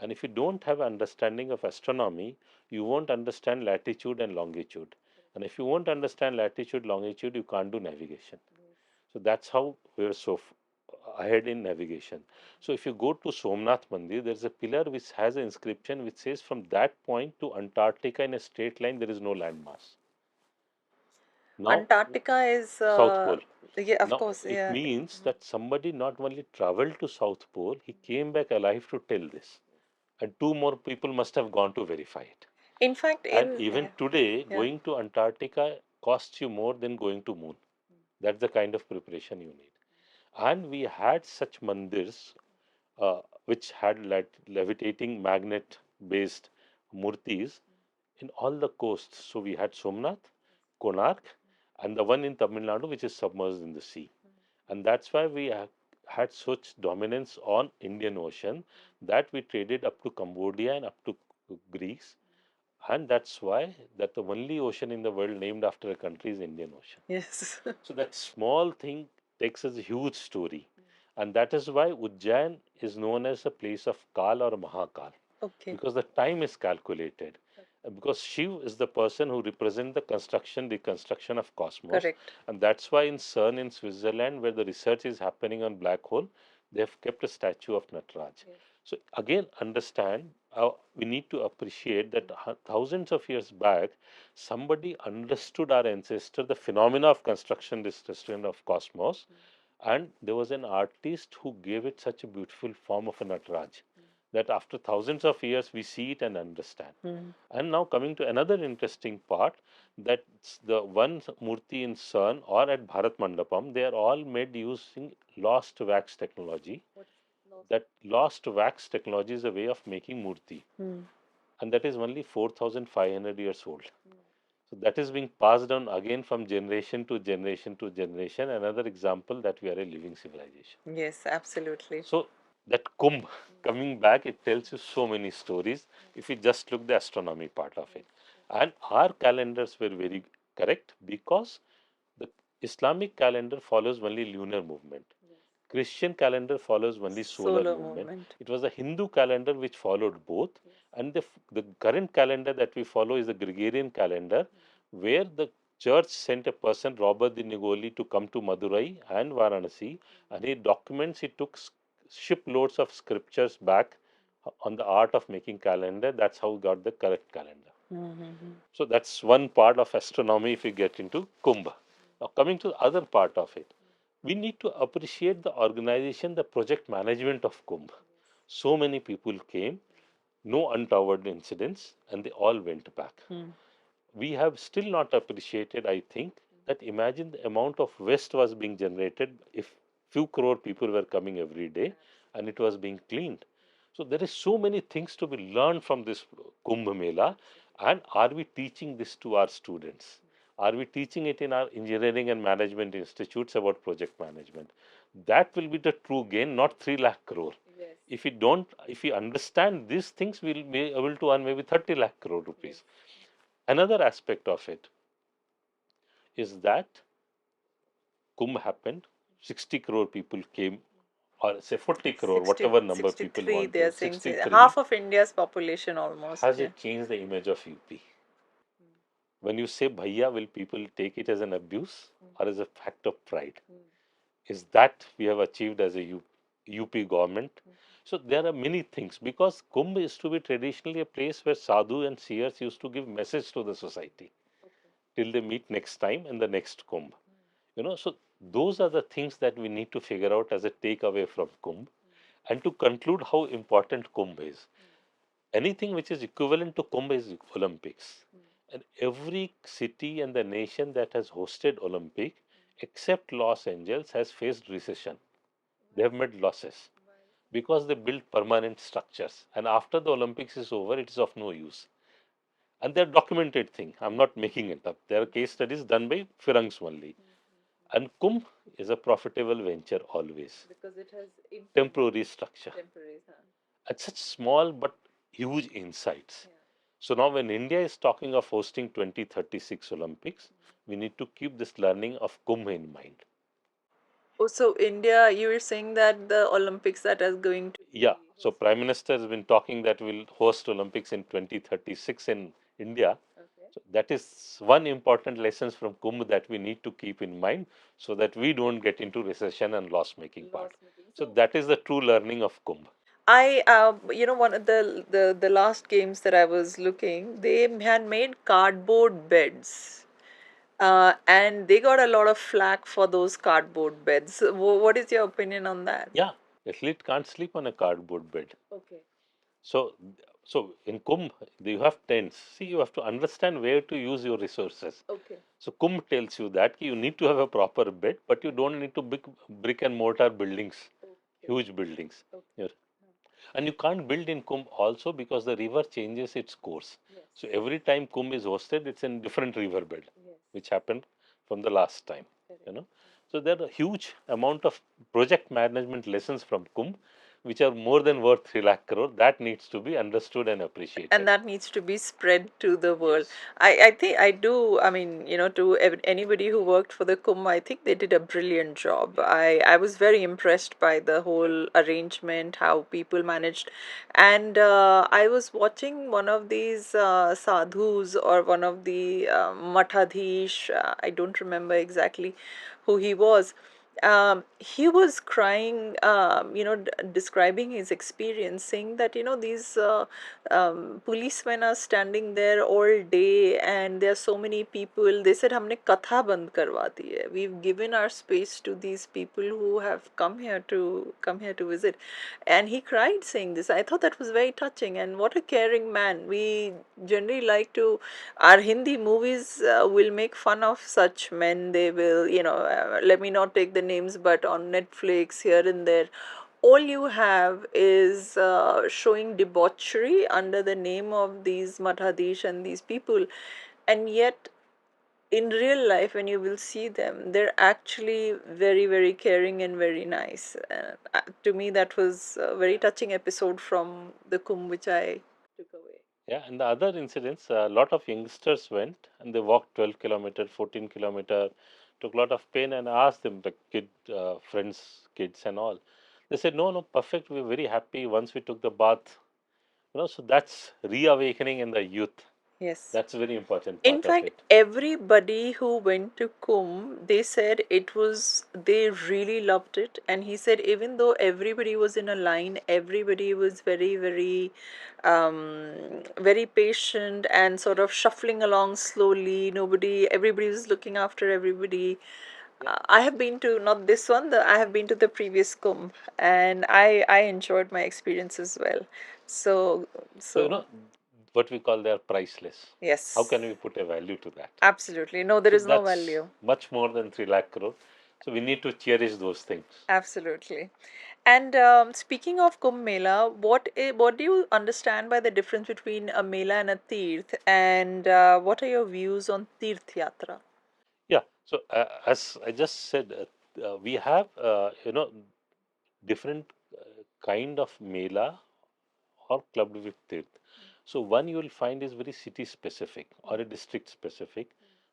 And if you don't have understanding of astronomy, you won't understand latitude and longitude. And if you won't understand latitude, longitude, you can't do navigation. So that's how we're so ahead in navigation. So if you go to Somnath Mandir, there's a pillar which has an inscription which says from that point to Antarctica in a straight line, there is no landmass. Now, Antarctica is, South Pole. yeah, of Now, course, it yeah. means that somebody not only traveled to South Pole, he came back alive to tell this. And two more people must have gone to verify it. In fact, And in even yeah, today, yeah. going to Antarctica costs you more than going to moon. That's the kind of preparation you need. And we had such mandirs which had levitating magnet based murtis in all the coasts. So we had Somnath, Konark, and the one in Tamil Nadu which is submerged in the sea. And that's why we had such dominance on Indian Ocean that we traded up to Cambodia and up to Greece. And that's why that the only ocean in the world named after a country is Indian Ocean. Yes. So that small thing takes us a huge story. And that is why Ujjain is known as a place of Kal or MahaKaal, Okay. because the time is calculated. Because Shiv is the person who represents the construction of cosmos. Correct. And that's why in CERN in Switzerland, where the research is happening on black hole, they have kept a statue of Nataraj. Yes. So again, understand, we need to appreciate that thousands of years back, somebody understood our ancestor, the phenomena of construction, destruction of cosmos, and there was an artist who gave it such a beautiful form of a Nataraj that after thousands of years we see it and understand. Mm. And now coming to another interesting part, that the one Murti in CERN or at Bharat Mandapam, they are all made using lost wax technology. That lost wax technology is a way of making Murti, Mm. and that is only 4,500 years old. So that is being passed on again from generation to generation to generation. Another example that we are a living civilization. Yes, absolutely. So that Kumbh coming back, it tells you so many stories if you just look the astronomy part of it. And our calendars were very correct? Because the Islamic calendar follows only lunar movement. Christian calendar follows only solar Solar movement. movement. It was the Hindu calendar which followed both, and the current calendar that we follow is the Gregorian calendar, where the church sent a person, Robert the Nigoli, to come to Madurai and Varanasi, and he documents. He took shiploads of scriptures back on the art of making calendar. That's how we got the correct calendar. So that's one part of astronomy if we get into Kumbh. Now, coming to the other part of it, we need to appreciate the organization, the project management of Kumbh. So many people came, no untoward incidents, and they all went back. We have still not appreciated, I think, that imagine the amount of waste was being generated if few crore people were coming every day and it was being cleaned. So there is so many things to be learned from this Kumbh Mela. And are we teaching this to our students? Are we teaching it in our engineering and management institutes about project management? That will be the true gain, not 3 lakh crore. If we don't, if we understand these things, we'll be able to earn maybe 30 lakh crore rupees. Another aspect of it is that Kumbh happened, 60 crore people came, or say 40 crore, 60, whatever number people 63, want they are to, saying 63. half of India's population almost. Has Yeah. it changed the image of UP? When you say Bhaiya, will people take it as an abuse or as a fact of pride? Is that we have achieved as a UP government? So there are many things because Kumbh is to be traditionally a place where sadhu and seers used to give message to the society till they meet next time in the next Kumbh. So those are the things that we need to figure out as a takeaway from Kumbh. And to conclude how important Kumbh is, anything which is equivalent to Kumbh is Olympics. And every city and the nation that has hosted Olympic, except Los Angeles, has faced recession. They have made losses because they built permanent structures. And after the Olympics is over, it is of no use. And they're documented thing. I'm not making it up. There are case studies done by Firangs only. And Kumbh is a profitable venture always. Because it has Temporary structure. temporary. And such small but huge insights. So now when India is talking of hosting 2036 Olympics, we need to keep this learning of Kumbh in mind. Oh, so India, you were saying that the Olympics that is going to Yeah, so Prime Minister has been talking that we'll host Olympics in 2036 in India. So that is one important lessons from Kumbh that we need to keep in mind so that we don't get into recession and loss making part. So that is the true learning of Kumbh. one of the last games that I was looking, they had made cardboard beds. And they got a lot of flack for those cardboard beds. What is your opinion on that? Yeah, athlete can't sleep on a cardboard bed. So, so in Kumbh, you have tents. See, you have to understand where to use your resources. Okay. So Kumbh tells you that you need to have a proper bed, but you don't need to brick and mortar buildings, huge buildings. Yeah. And you can't build in Kumbh also because the river changes its course. So every time Kumbh is hosted, it's in different river bed, which happened from the last time. You know, so there are a huge amount of project management lessons from Kumbh, which are more than worth 3 lakh crore. That needs to be understood and appreciated. And that needs to be spread to the world. I think I do. I mean, to anybody who worked for the Kumbh, I think they did a brilliant job. I was very impressed by the whole arrangement, how people managed. And I was watching one of these sadhus or one of the mathadhish, I don't remember exactly who he was. He was crying, describing his experience, saying that, these policemen are standing there all day and there are so many people. They said, हमने कथा बंद करवा दी है. We've given our space to these people who have come here to visit. And he cried saying this. I thought that was very touching, and what a caring man. We generally like to, our Hindi movies will make fun of such men. They will, let me not take the names, but on Netflix here and there, all you have is showing debauchery under the name of these Mathadish and these people. And yet, in real life, when you will see them, they're actually very, very caring and very nice. To me, that was a very touching episode from the Kumbh, which I took away. Yeah, and the other incidents, a lot of youngsters went and they walked 12 kilometer, 14 kilometer, took a lot of pain and asked them, the kid, friends, kids and all. They said, no, no, perfect. We're very happy once we took the bath. So that's reawakening in the youth. Yes. That's a very important In part of fact, it. everybody who went to Kumbh, they said it was, they really loved it. And he said, even though everybody was in a line, everybody was very, very, very patient and sort of shuffling along slowly. Everybody was looking after everybody. Yeah. I have been to not this one, I have been to the previous Kumbh, and I enjoyed my experience as well. So, So, so what we call they are priceless. How can yes, we put a value to that? absolutely. No, there So is no that's value. much more than 3 lakh crore. So we need to cherish those things. Absolutely. And speaking of Kumbh Mela, what do you understand by the difference between a Mela and a teerth? And what are your views on teerth yatra? Yeah. So as I just said, we have different kind of mela or clubbed with teerth. So one you will find is very city specific or a district specific.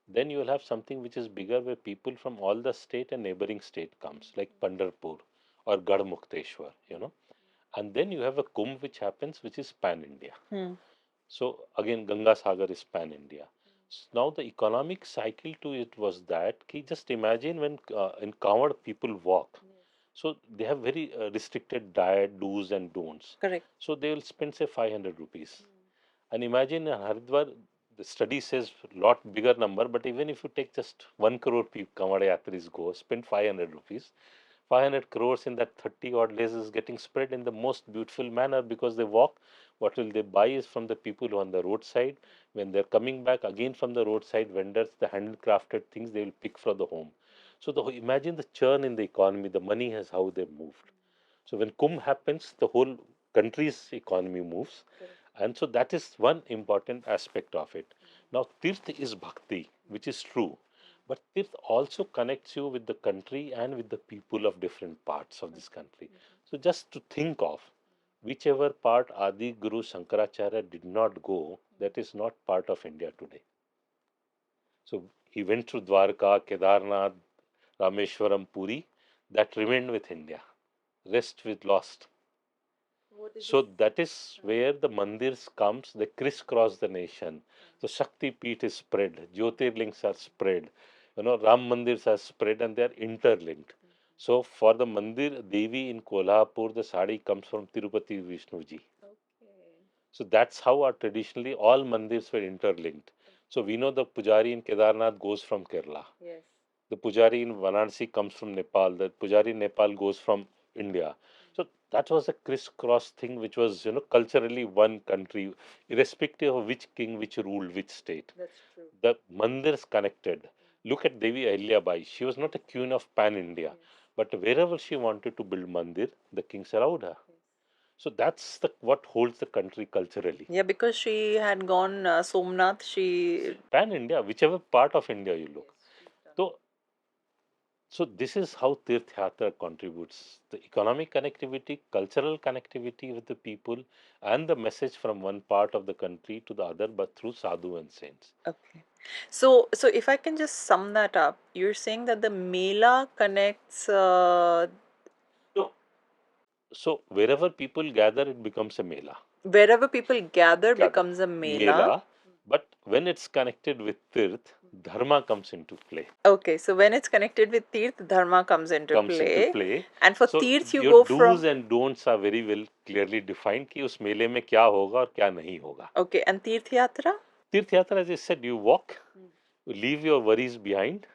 Then you will have something which is bigger where people from all the state and neighboring state comes, like Pandarpur or Garhmukteshwar. And then you have a Kumbh which happens, which is pan India. Hmm. So again, Ganga Sagar is pan India. Now the economic cycle to it was that just imagine when in Kanwad people walk. So they have very restricted diet, do's and don'ts. Correct. So they will spend say 500 rupees. And imagine in Haridwar, the study says lot bigger number, but even if you take just 1 crore people, Kanwad Yatris go, spend 500 rupees. 500 crores in that 30 odd days is getting spread in the most beautiful manner because they walk. What will they buy is from the people who are on the roadside. When they're coming back again from the roadside vendors, the handcrafted things they will pick for the home. So imagine the churn in the economy, the money has how they moved. So when Kumbh happens, the whole country's economy moves. And so that is one important aspect of it. Now, Tirth is bhakti, which is true. But Tirth also connects you with the country and with the people of different parts of this country. So just to think of whichever part Adi Guru Shankaracharya did not go, that is not part of India today. So he went through Dwarka, Kedarnath, Rameshwaram, Puri, that remained with India. Rest with lost. So that is where the Mandirs comes, they crisscross the nation. So Shakti Peeth is spread, Jyotirlings are spread, Ram Mandirs are spread and they are interlinked. So for the Mandir Devi in Kolhapur, the sari comes from Tirupati Vishnuji. So that's how our traditionally all mandirs were interlinked. So we know the Pujari in Kedarnath goes from Kerala. The Pujari in Varanasi comes from Nepal. The Pujari in Nepal goes from India. So that was a crisscross thing which was, culturally one country, irrespective of which king, which ruled, which state. The mandirs connected. Look at Devi Ahilyabai. She was not a queen of pan India, but wherever she wanted to build mandir, the kings allowed her. So that's what holds the country culturally. Yeah, because she had gone Somnath, she. Pan India, whichever part of India you look. So So this is how Tirth Yatra contributes the economic connectivity, cultural connectivity with the people, and the message from one part of the country to the other, but through sadhu and saints. Okay. So if I can just sum that up, you're saying that the Mela connects So, so wherever people gather, it becomes a mela. wherever people gather Gather becomes a Mela. mela, but when it's connected with Tirth, dharma comes into play. Okay, so when it's connected with Teerth, Dharma comes into Comes into play. play. And for So Teerth, you your go from. do's and don'ts are very well clearly defined कि उस मेले में क्या होगा और क्या नहीं होगा. Okay, and Teerth Yatra? Tirth Yatra, as I said, you walk, you leave your worries behind,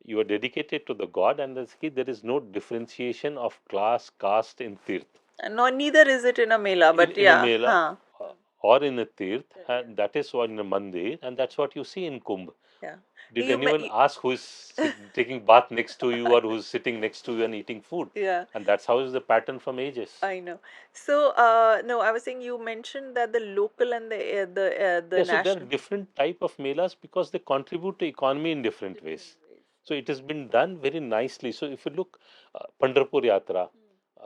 you are dedicated to the God, and there is no differentiation of class, caste in Tirth. No, neither is it in a Mela, but In a yeah, Mela huh. or in a Tirth, and that is what in a Mandir, and that's what you see in Kumbh. Yeah. Did anyone ask who is taking bath next to you or who's sitting next to you and eating food? Yeah, And that's how is the pattern from ages. I know. So, no, I was saying you mentioned that the local and the Yeah, so there are national. different type of melas because they contribute to economy in different ways. So it has been done very nicely. So if you look, Pandharpur Yatra,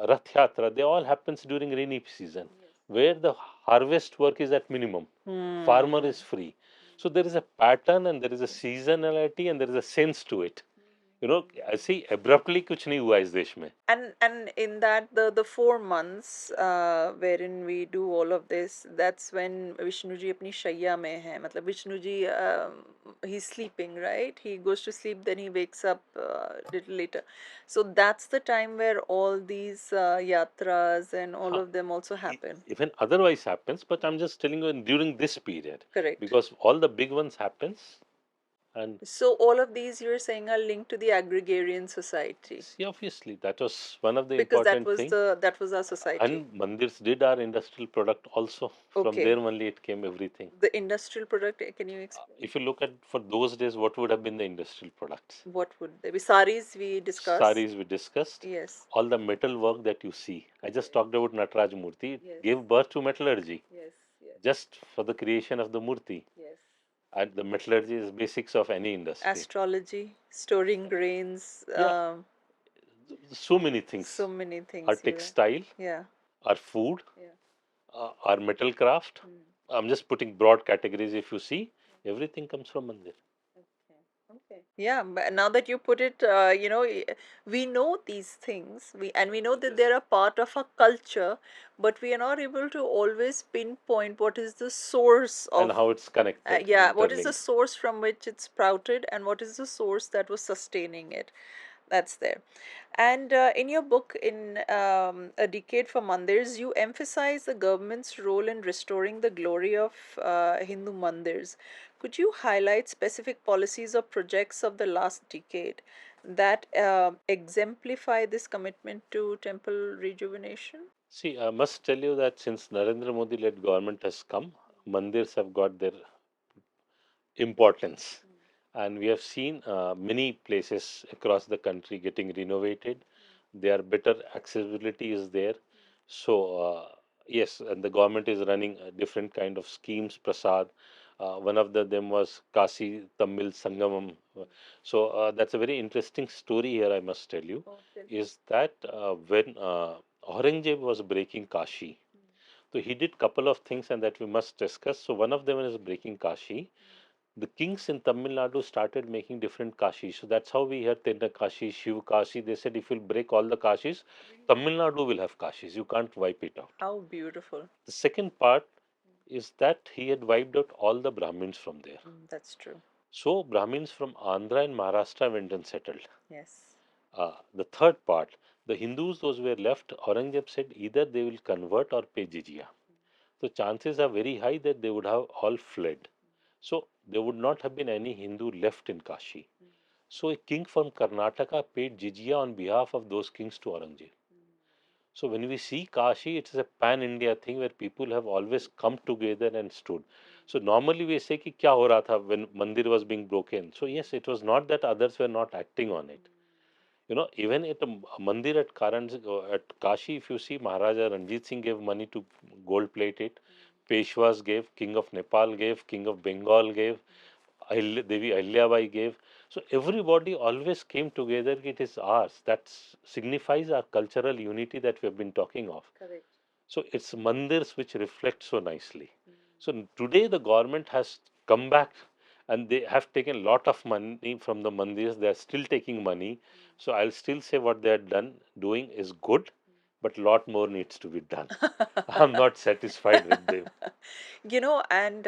Rath Yatra, they all happens during rainy season. where the harvest work is at minimum. Farmer is free. So there is a pattern and there is a seasonality and there is a sense to it. You know, ऐसे abruptly कुछ नहीं हुआ इस देश में. And in that the 4 months wherein we do all of this, that's when Vishnu ji apni shayya mein hai, matlab Vishnu ji he's sleeping, right? He goes to sleep, then he wakes up little later. So that's the time where all these yatras and all हाँ, of them also happen. even otherwise happens, but I'm just telling you during this period, Correct. because all the big ones happens. And So all of these you're saying are linked to the agrarian society, see, obviously that was one of the because important thing. that was our society. And Mandirs did our industrial product also. From Okay. there only it came everything. The industrial product, can you explain? If you look at for those days, what would have been the industrial products? What would they be? Saris we discussed. Saris we discussed. Yes. All the metal work that you see. I just talked about Nataraj Murti. It Yes. gave birth to metallurgy. Yes. Yes. Just for the creation of the Murti. Yes. And the metallurgy is basics of any industry. Astrology, storing grains. Yeah. So many things. So many things. Our textile. Yeah. Our food. Yeah. Our metal craft. I'm just putting broad categories. If you see, everything comes from Mandir. Okay. Yeah, but now that you put it, we know these things. We know that they're a part of our culture, but we are not able to always pinpoint what is the source of and how it's connected. yeah, what is the interlinked. source from which it sprouted, and what is the source that was sustaining it. That's there. And in your book, in A Decade for Mandirs, you emphasize the government's role in restoring the glory of Hindu mandirs. Could you highlight specific policies or projects of the last decade that exemplify this commitment to temple rejuvenation? See, I must tell you that since Narendra Modi led government has come, mandirs have got their importance. And we have seen many places across the country getting renovated. Their better accessibility is there. So, yes, and the government is running different kind of schemes, Prasad. One of them was Kashi Tamil Sangamam. So, that's a very interesting story here, I must tell you, is that when Aurangzeb was breaking Kashi, so he did couple of things and that we must discuss. So, one of them is breaking Kashi. The kings in Tamil Nadu started making different kashis. So that's how we had Tenda Kashi, Shiv Kashi. They said if you'll break all the kashis, Tamil Nadu will have kashis. You can't wipe it out. How beautiful. The second part is that he had wiped out all the Brahmins from there. That's true. So Brahmins from Andhra and Maharashtra went and settled. Yes. The third part, the Hindus, those were left, Aurangzeb said either they will convert or pay jizya. So chances are very high that they would have all fled. So there would not have been any Hindu left in Kashi. So a king from Karnataka paid jizya on behalf of those kings to Aurangzeb. So when we see Kashi, it is a pan-India thing where people have always come together and stood. So normally we say कि क्या हो रहा था when Mandir was being broken. So yes, it was not that others were not acting on it. You know, even at a Mandir at at Kashi, if you see Maharaja Ranjit Singh gave money to gold plate it. Peshwas gave, King of Nepal gave, King of Bengal gave, Devi Ahilyabai gave. So everybody always came together. It is ours. That signifies our cultural unity that we have been talking of. Correct. So it's mandirs which reflect so nicely. So today the government has come back and they have taken a lot of money from the mandirs. They are still taking money. So I'll still say what they are doing is good, but lot more needs to be done. I'm not satisfied with them. And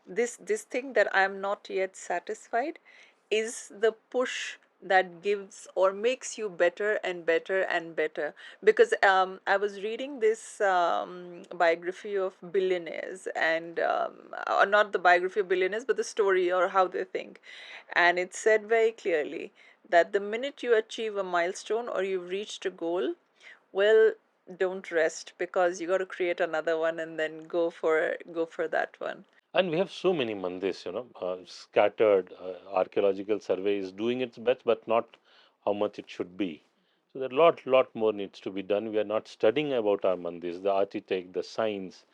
this thing that I'm not yet satisfied is the push that gives or makes you better and better and better. Because I was reading this biography of billionaires, and or not the biography of billionaires, but the story or how they think, and it said very clearly that the minute you achieve a milestone or you've reached a goal, well, don't rest, because you got to create another one and then go for that one. And we have so many mandirs, scattered. Archaeological survey is doing its best, but not how much it should be. So there lot more needs to be done. We are not studying about our mandirs, the architect, the science.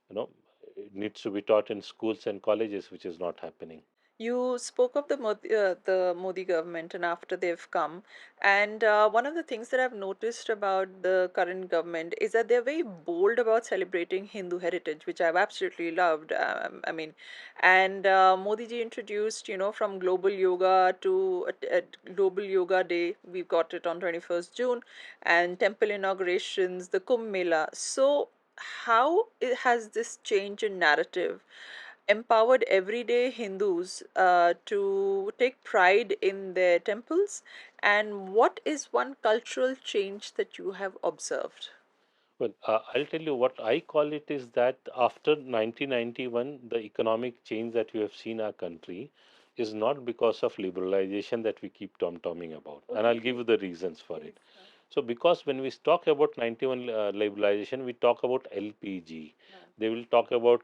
You know, it needs to be taught in schools and colleges, which is not happening. You spoke of the Modi government and after they've come, and one of the things that I've noticed about the current government is that they're very bold about celebrating Hindu heritage, which I've absolutely loved. I mean, and Modi ji introduced, from global yoga to global yoga day. We've got it on 21st June, and temple inaugurations, the Kumbh Mela. So, how has this change in narrative empowered everyday Hindus to take pride in their temples? And what is one cultural change that you have observed? Well, I'll tell you what I call it is that after 1991, the economic change that we have seen our country is not because of liberalization that we keep tom-tomming about. And I'll give you the reasons for it. So, because when we talk about 91 liberalization, we talk about LPG. They will talk about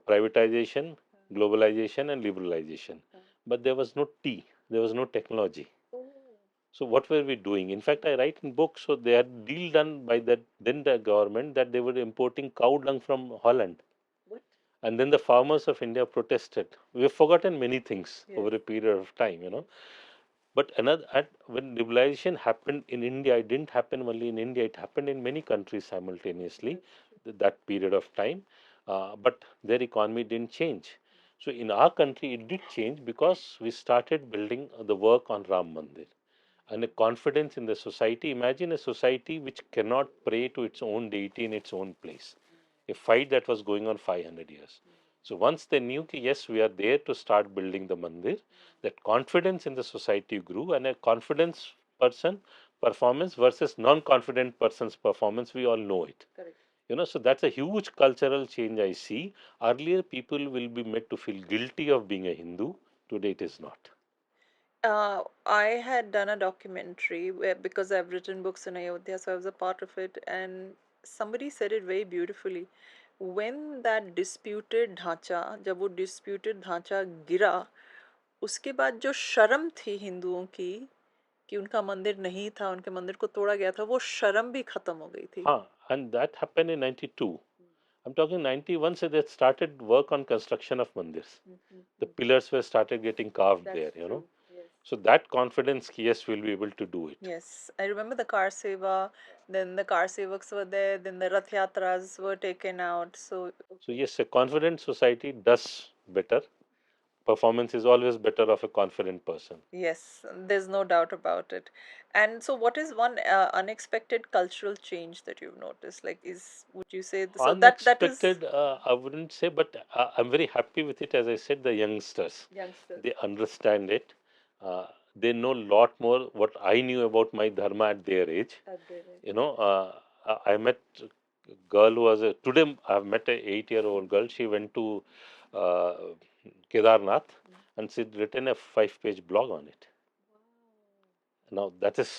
privatization, globalization, and liberalization. But there was no T, there was no technology. So what were we doing? In fact, I write in books. So they had deal done by that then the government that they were importing cow dung from Holland, and then the farmers of India protested. We have forgotten many things over a period of time. But when liberalization happened in India, it didn't happen only in India. It happened in many countries simultaneously. That period of time, but their economy didn't change. So in our country, it did change because we started building the work on Ram Mandir and a confidence in the society. Imagine a society which cannot pray to its own deity in its own place. A fight that was going on 500 years. So once they knew that yes, we are there to start building the mandir, that confidence in the society grew, and a confidence person performance versus non-confident person's performance, we all know it. So that's a huge cultural change I see. Earlier, people will be made to feel guilty of being a Hindu. Today, it is not. I had done a documentary where, because I've written books in Ayodhya, so I was a part of it, and somebody said it very beautifully. When that disputed ढांचा, जब वो disputed ढांचा गिरा, उसके बाद जो शर्म थी हिंदुओं की कि उनका मंदिर नहीं था, उनके मंदिर को तोड़ा गया था, वो शर्म भी खत्म हो गई थी. And that happened in 92. I'm talking 91, so they started work on construction of mandirs. The pillars were started getting carved there. So that confidence, yes, we'll be able to do it. Yes, I remember the car seva, then the car sevaks were there, then the Rath Yatras were taken out. So, So yes, a confident society does better. Performance is always better of a confident person. yes, there's no doubt about it. And so, what is one unexpected cultural change that you've noticed? Like, would you say so? That is Unexpected, I wouldn't say, but I'm very happy with it. As I said, the youngsters, youngsters. they understand it. They know a lot more what I knew about my dharma at their age. At their age. I met a girl who was today I've met a 8-year-old girl. She went to uh, Kedarnath and she'd written a 5-page blog on it. Now that is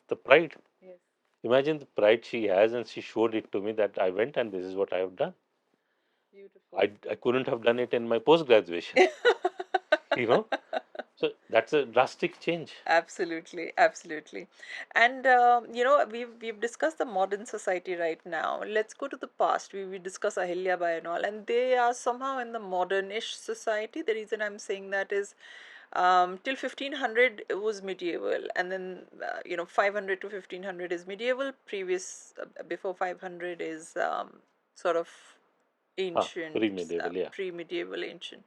the pride. Yes. Imagine the pride she has, and she showed it to me that I went and this is what I have done. Beautiful. I couldn't have done it in my post graduation. you know, so that's a drastic change. Absolutely, absolutely. And we've discussed the modern society right now. Let's go to the past. We discuss Ahilya Bai and all, and they are somehow in the modernish society. The reason I'm saying that is, till 1500 it was medieval, and then 500 to 1500 is medieval. Previous before 500 is sort of ancient, Pre-medieval, yeah. pre-medieval ancient.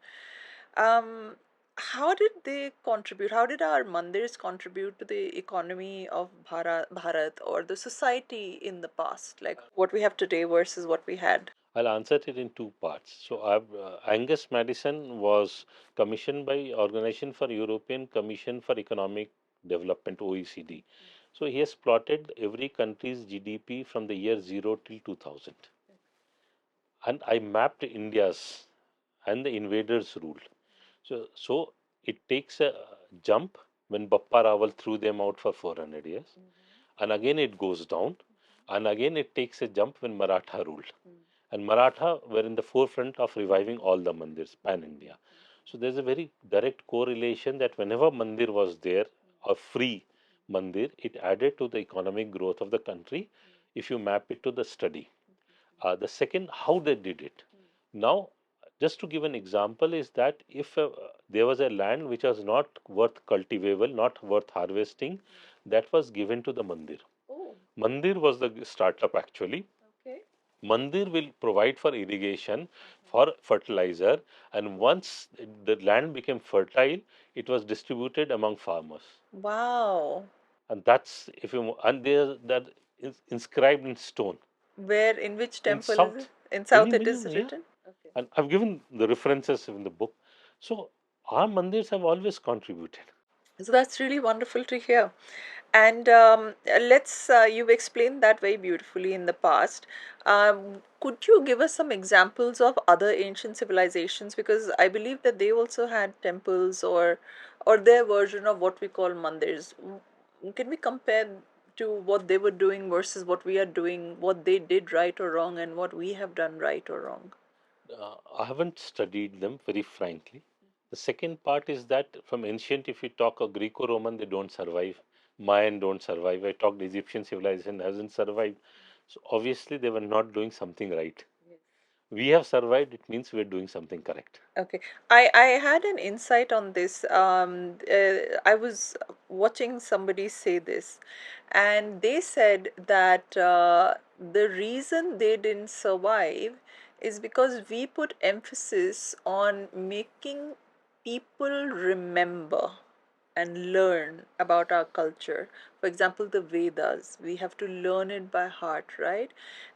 Um, how did they contribute? How did our mandirs contribute to the economy of Bharat or the society in the past? Like what we have today versus what we had. I'll answer it in two parts. So, Angus Madison was commissioned by Organization for European Commission for Economic Development (OECD). So, he has plotted every country's GDP from the year 0 till 2000, and I mapped India's and the invaders' rule. So it takes a jump when Bappa Rawal threw them out for 400 years, and again it goes down, and again it takes a jump when Maratha ruled. And Maratha were in the forefront of reviving all the mandirs pan India. So there's a very direct correlation that whenever mandir was there, a free mandir, it added to the economic growth of the country if you map it to the study. The second, how they did it. Now, Just to give an example, is that if there was a land which was not worth cultivable, not worth harvesting, that was given to the mandir. Oh, Mandir was the startup actually. okay. Mandir will provide for irrigation, for fertilizer, and once the land became fertile, it was distributed among farmers. Wow. And that's if you and there that is inscribed in stone Where, in which in temple is it? south. In Many South it many is yeah, written? Okay. and I've given the references in the book. So our mandirs have always contributed. So that's really wonderful to hear. And you've explained that very beautifully in the past. Could you give us some examples of other ancient civilizations? Because I believe that they also had temples or their version of what we call mandirs. Can we compare to what they were doing versus what we are doing, what they did right or wrong, and what we have done right or wrong? I haven't studied them very frankly. The second part is that from ancient, if you talk of Greco-Roman, they don't survive. Mayan don't survive. I talked Egyptian civilization hasn't survived. So obviously they were not doing something right. We have survived. It means we're doing something correct. Okay, I had an insight on this. I was watching somebody say this, and they said that the reason they didn't survive is because we put emphasis on making people remember and learn about our culture. For example, the Vedas, we have to learn it by heart, right?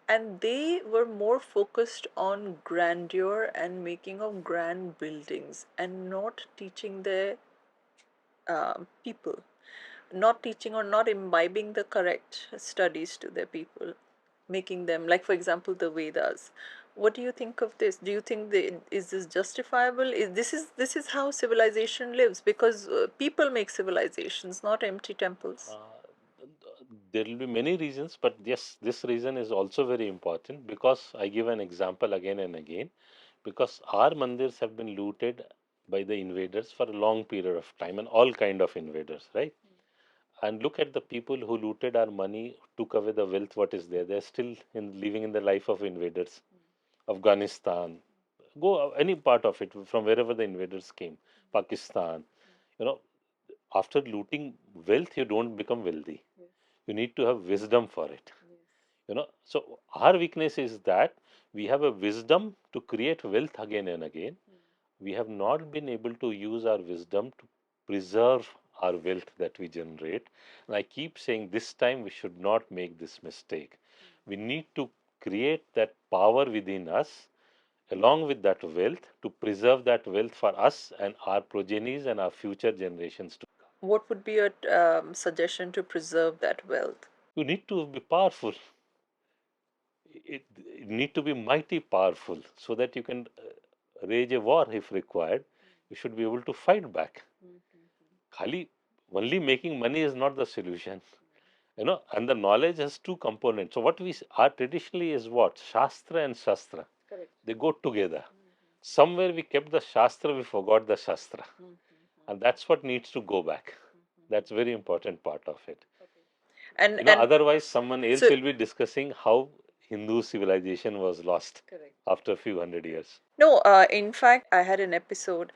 And they were more focused on grandeur and making of grand buildings and not teaching their people, not teaching or not imbibing the correct studies to their people, making them, like for example, the Vedas. What do you think of this? Do you think is this justifiable? This is how civilization lives, because people make civilizations, not empty temples. There will be many reasons, but yes, this reason is also very important because I give an example again and again. Because our mandirs have been looted by the invaders for a long period of time, and all kind of invaders, right? And look at the people who looted our money, took away the wealth. What is there? They're still living in the life of invaders. Afghanistan, go any part of it from wherever the invaders came. Pakistan, you know, after looting wealth, you don't become wealthy. You need to have wisdom for it. So our weakness is that we have a wisdom to create wealth again and again. We have not been able to use our wisdom to preserve our wealth that we generate. And I keep saying this time we should not make this mistake. We need to create that power within us along with that wealth to preserve that wealth for us and our progenies and our future generations to come. What would be your suggestion to preserve that wealth? You need to be powerful. It need to be mighty powerful so that you can rage a war if required. You should be able to fight back. Khali, only making money is not the solution. And the knowledge has two components. So what we are traditionally is what? Shastra and Shastra. Correct. They go together. Somewhere we kept the Shastra, we forgot the Shastra. And that's what needs to go back. That's very important part of it. And Otherwise someone else so will be discussing how Hindu civilization was lost correct. after a few hundred years. No, in fact, I had an episode,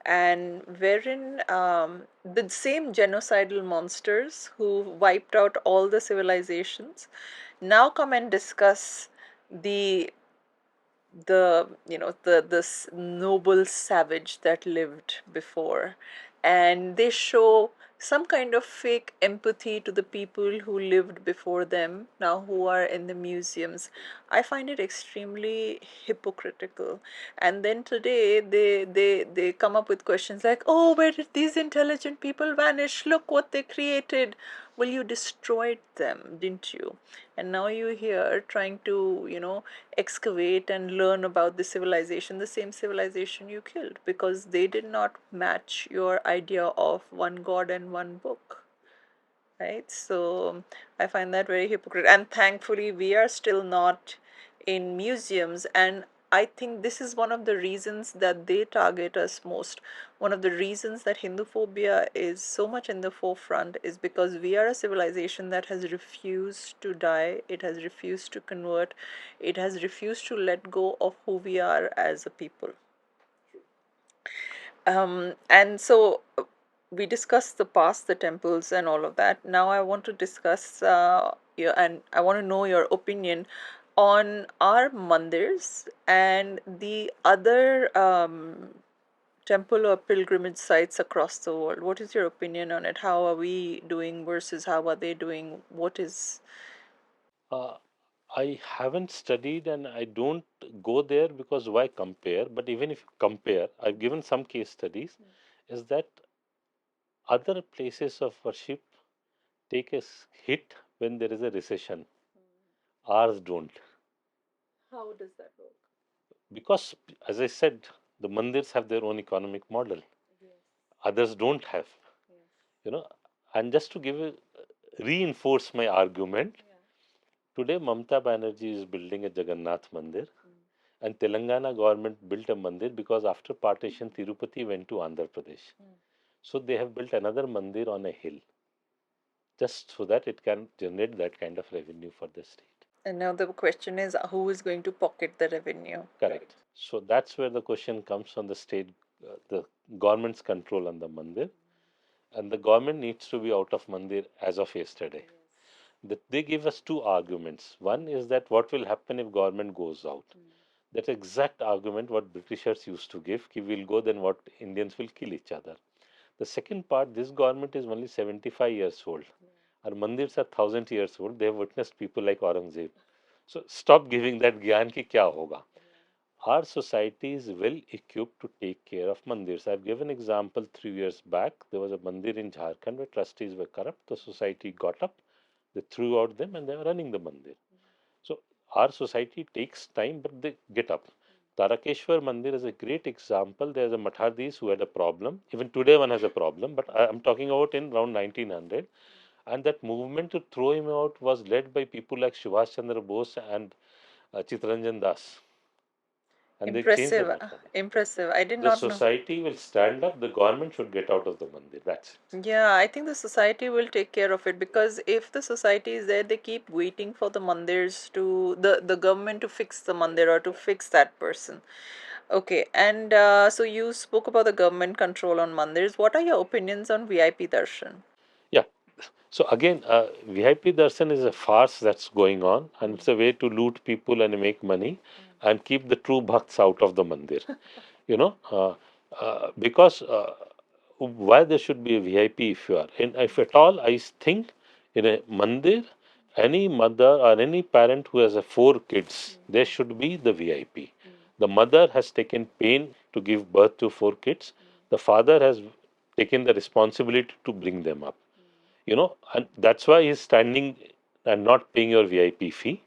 and wherein the same genocidal monsters who wiped out all the civilizations now come and discuss the this noble savage that lived before, and they show some kind of fake empathy to the people who lived before them, now who are in the museums. I find it extremely hypocritical. And then today they come up with questions like, oh, where did these intelligent people vanish? Look what they created. Well, you destroyed them, didn't you? And now you're here trying to, excavate and learn about the civilization, the same civilization you killed, because they did not match your idea of one god and one book, right? So I find that very hypocrite. And thankfully, we are still not in museums. And I think this is one of the reasons that they target us most. One of the reasons that Hindu phobia is so much in the forefront is because we are a civilization that has refused to die, it has refused to convert, it has refused to let go of who we are as a people. And so we discussed the past, the temples, and all of that. Now I want to discuss, and I want to know your opinion on our mandirs and the other temple or pilgrimage sites across the world. What is your opinion on it? How are we doing versus how are they doing? What is. Uh, I haven't studied and I don't go there because why compare? But even if you compare, I've given some case studies, is that other places of worship take a hit when there is a recession. Ours don't. How does that work? Because, as I said, the mandirs have their own economic model. Yes. Others don't have. Yes. You know, and just to reinforce my argument, Yeah. today Mamta Banerjee is building a Jagannath Mandir, Mm. and Telangana government built a mandir because after partition Tirupati went to Andhra Pradesh. Mm. So they have built another mandir on a hill just so that it can generate that kind of revenue for the state. And now the question is who is going to pocket the revenue? Correct. So that's where the question comes on the state, the government's control on the mandir, and the government needs to be out of mandir as of yesterday. They give us two arguments. One is that what will happen if government goes out. That exact argument what Britishers used to give. Ki we'll go, then what Indians will kill each other. The second part, this government is only 75 years old. Our mandirs are 1,000 years old. They have witnessed people like Aurangzeb. So stop giving that gyan ki kya hoga. Our society is well equipped to take care of mandirs. I've given example 3 years back. There was a mandir in Jharkhand where trustees were corrupt. The society got up, they threw out them, and they were running the mandir. So our society takes time, but they get up. Tarakeshwar Mandir is a great example. There's a Mathardis who had a problem. Even today, one has a problem, but I'm talking about in around 1900. And that movement to throw him out was led by people like Subhash Chandra Bose and Chittaranjan Das. And they changed the Impressive. matter. Impressive. I did The not know. society will stand up, the government should get out of the mandir. That's it. Yeah, I think the society will take care of it because if the society is there, they keep waiting for the mandirs to the government to fix the mandir or to fix that person. Okay, and so you spoke about the government control on mandirs. What are your opinions on VIP darshan? Yeah. So again, VIP darshan is a farce that's going on, and it's a way to loot people and make money, and keep the true bhakts out of the mandir. You know, because why there should be a VIP if you are, and if at all, I think in a mandir, any mother or any parent who has a 4 kids, they should be the VIP. The mother has taken pain to give birth to 4 kids. The father has taken the responsibility to bring them up. And that's why he's standing and not paying your VIP fee.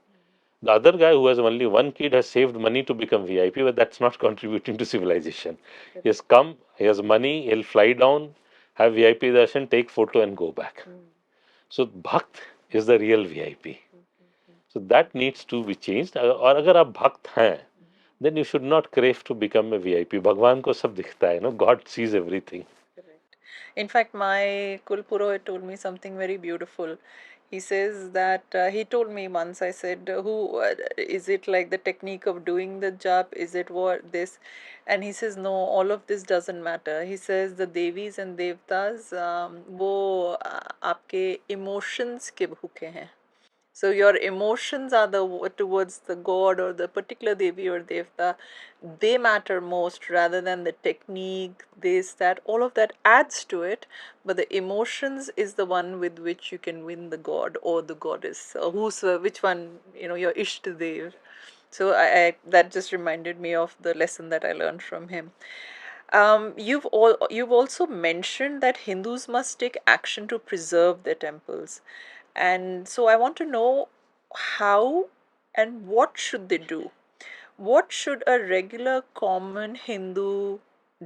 The other guy who has only 1 kid has saved money to become VIP, but that's not contributing to civilization. He has come, he has money, he'll fly down, have VIP darshan, take photo and go back. So bhakt is the real VIP. So that needs to be changed. और अगर आप भक्त हैं, then you should not crave to become a VIP. भगवान को सब दिखता है, God sees everything. Correct. In fact, my Kulpurohit told me something very beautiful. He says that he told me once. I said, "Who is it? Like the technique of doing the job? Is it what this?" And he says, "No, all of this doesn't matter." He says the devis and devtas, वो आपके emotions के भूखे हैं. So your emotions are towards the god or the particular devi or devta. They matter most rather than the technique, this, that. All of that adds to it, but the emotions is the one with which you can win the god or the goddess. Or which one, your Ishtadev. So I that just reminded me of the lesson that I learned from him. You've also mentioned that Hindus must take action to preserve their temples, and so I want to know how and what should they do. What should a regular common Hindu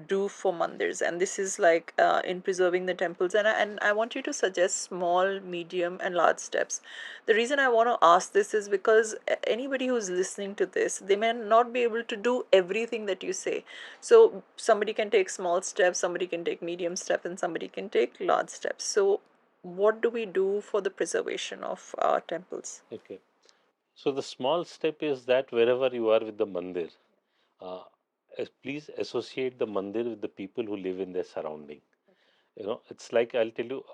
do for mandirs? And this is like in preserving the temples. And I want you to suggest small, medium, and large steps. The reason I want to ask this is because anybody who's listening to this, they may not be able to do everything that you say. So somebody can take small steps, somebody can take medium steps, and somebody can take large steps. So what do we do for the preservation of our temples? Okay. So the small step is that wherever you are with the mandir, uh, please associate the mandir with the people who live in their surrounding. It's like I'll tell you,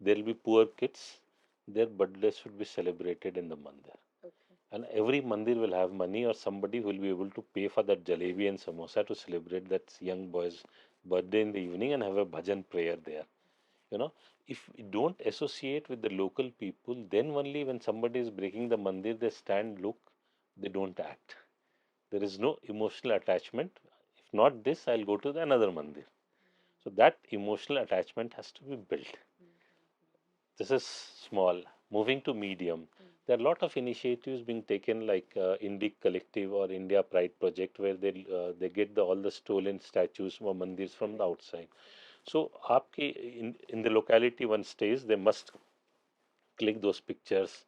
there will be poor kids, their birthdays should be celebrated in the mandir. And every mandir will have money or somebody will be able to pay for that jalebi and samosa to celebrate that young boy's birthday in the evening and have a bhajan prayer there. You know, if we don't associate with the local people, then only when somebody is breaking the mandir, they stand, look, they don't act. There is no emotional attachment. If not this, I'll go to the another mandir. So that emotional attachment has to be built. This is small. Moving to medium, there are a lot of initiatives being taken, like Indic Collective or India Pride Project, where they get all the stolen statues or mandirs from the outside. So, in the locality one stays, they must click those pictures,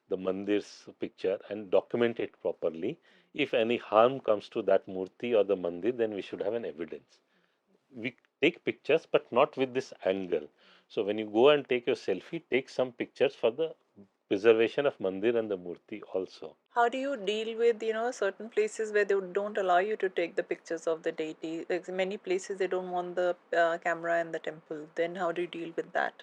the mandir's picture, and document it properly. If any harm comes to that murti or the mandir, then we should have an evidence. We take pictures, but not with this angle. So when you go and take your selfie, take some pictures for the preservation of mandir and the murti also. How do you deal with, certain places where they don't allow you to take the pictures of the deity? Like many places, they don't want the camera in the temple. Then how do you deal with that?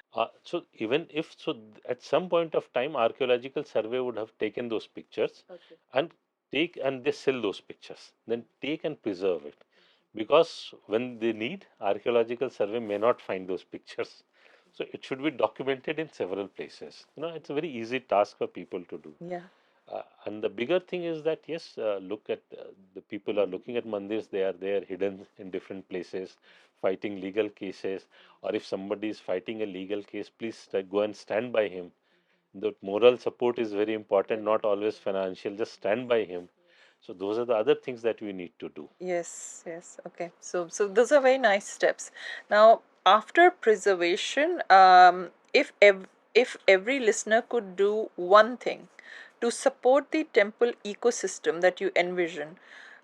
So even if so, at some point of time, archaeological survey would have taken those pictures Okay. and they sell those pictures. Then take and preserve it, because when they need, archaeological survey may not find those pictures. So it should be documented in several places. It's a very easy task for people to do. Yeah. And the bigger thing is that yes, look at the people are looking at mandirs. They are there hidden in different places, fighting legal cases. Or if somebody is fighting a legal case, please go and stand by him. The moral support is very important, not always financial. Just stand by him. So those are the other things that we need to do. Yes, yes. Okay. So those are very nice steps. Now, after preservation, if every listener could do one thing to support the temple ecosystem that you envision,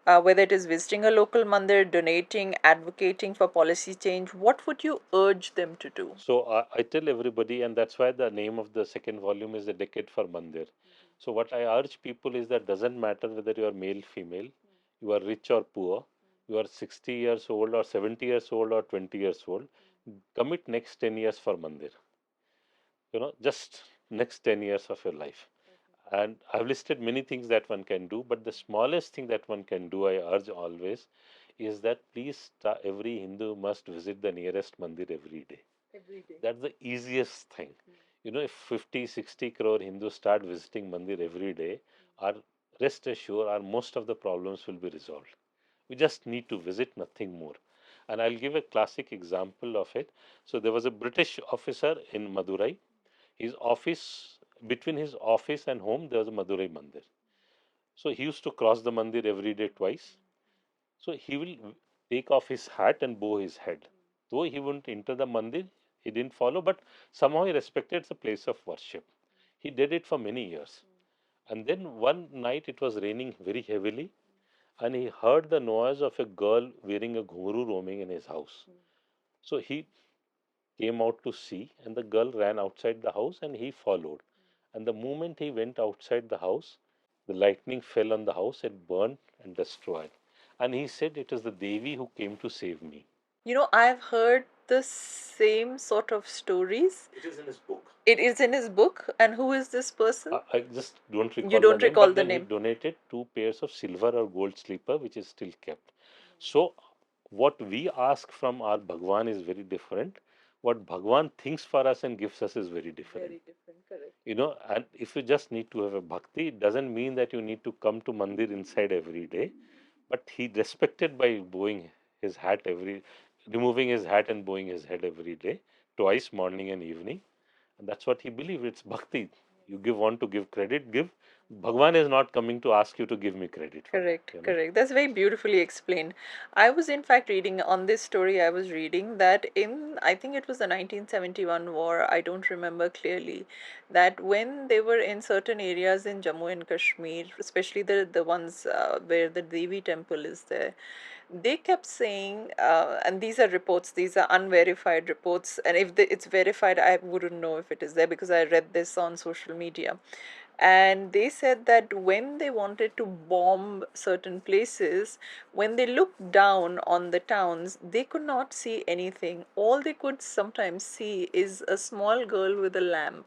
whether it is visiting a local mandir, donating, advocating for policy change, what would you urge them to do? So I tell everybody, and that's why the name of the second volume is the Decade for Mandir. So what I urge people is that doesn't matter whether you are male, female, you are rich or poor, you are 60 years old or 70 years old or 20 years old, commit next 10 years for Mandir. Just next 10 years of your life. And I've listed many things that one can do, but the smallest thing that one can do, I urge always, is that please every Hindu must visit the nearest mandir every day. That's the easiest thing. If 50, 60 crore Hindus start visiting mandir every day, our rest assured, our most of the problems will be resolved. We just need to visit, nothing more. And I'll give a classic example of it. So there was a British officer in Madurai. His office, between his office and home, there was a Madurai Mandir. So he used to cross the Mandir every day twice. So he will take off his hat and bow his head. Though he wouldn't enter the Mandir, he didn't follow, but somehow he respected it's a place of worship. He did it for many years. And then one night it was raining very heavily, and he heard the noise of a girl wearing a ghumru roaming in his house. So he came out to see, and the girl ran outside the house and he followed. And the moment he went outside the house, the lightning fell on the house, it burned and destroyed. And he said, it is the Devi who came to save me. I've heard the same sort of stories. It is in his book. It is in his book. And who is this person? I just don't You recall the don't name, recall but the then he name. donated 2 pairs of silver or gold slipper, which is still kept. So, what we ask from our Bhagwan is very different. What Bhagwan thinks for us and gives us is very different. Very different, correct. And if you just need to have a bhakti, it doesn't mean that you need to come to mandir inside every day. But he respected by bowing his hat removing his hat and bowing his head every day, twice, morning and evening. And that's what he believed. It's bhakti. You want to give credit, give. Bhagwan is not coming to ask you to give me credit for Correct, that. correct. That's very beautifully explained. I was, in fact, reading on this story, I was reading that I think it was the 1971 war, I don't remember clearly, that when they were in certain areas in Jammu and Kashmir, especially the ones where the Devi temple is there, they kept saying, and these are reports, these are unverified reports, and if it's verified, I wouldn't know if it is there because I read this on social media, And they said that when they wanted to bomb certain places, when they looked down on the towns, they could not see anything. All they could sometimes see is a small girl with a lamp.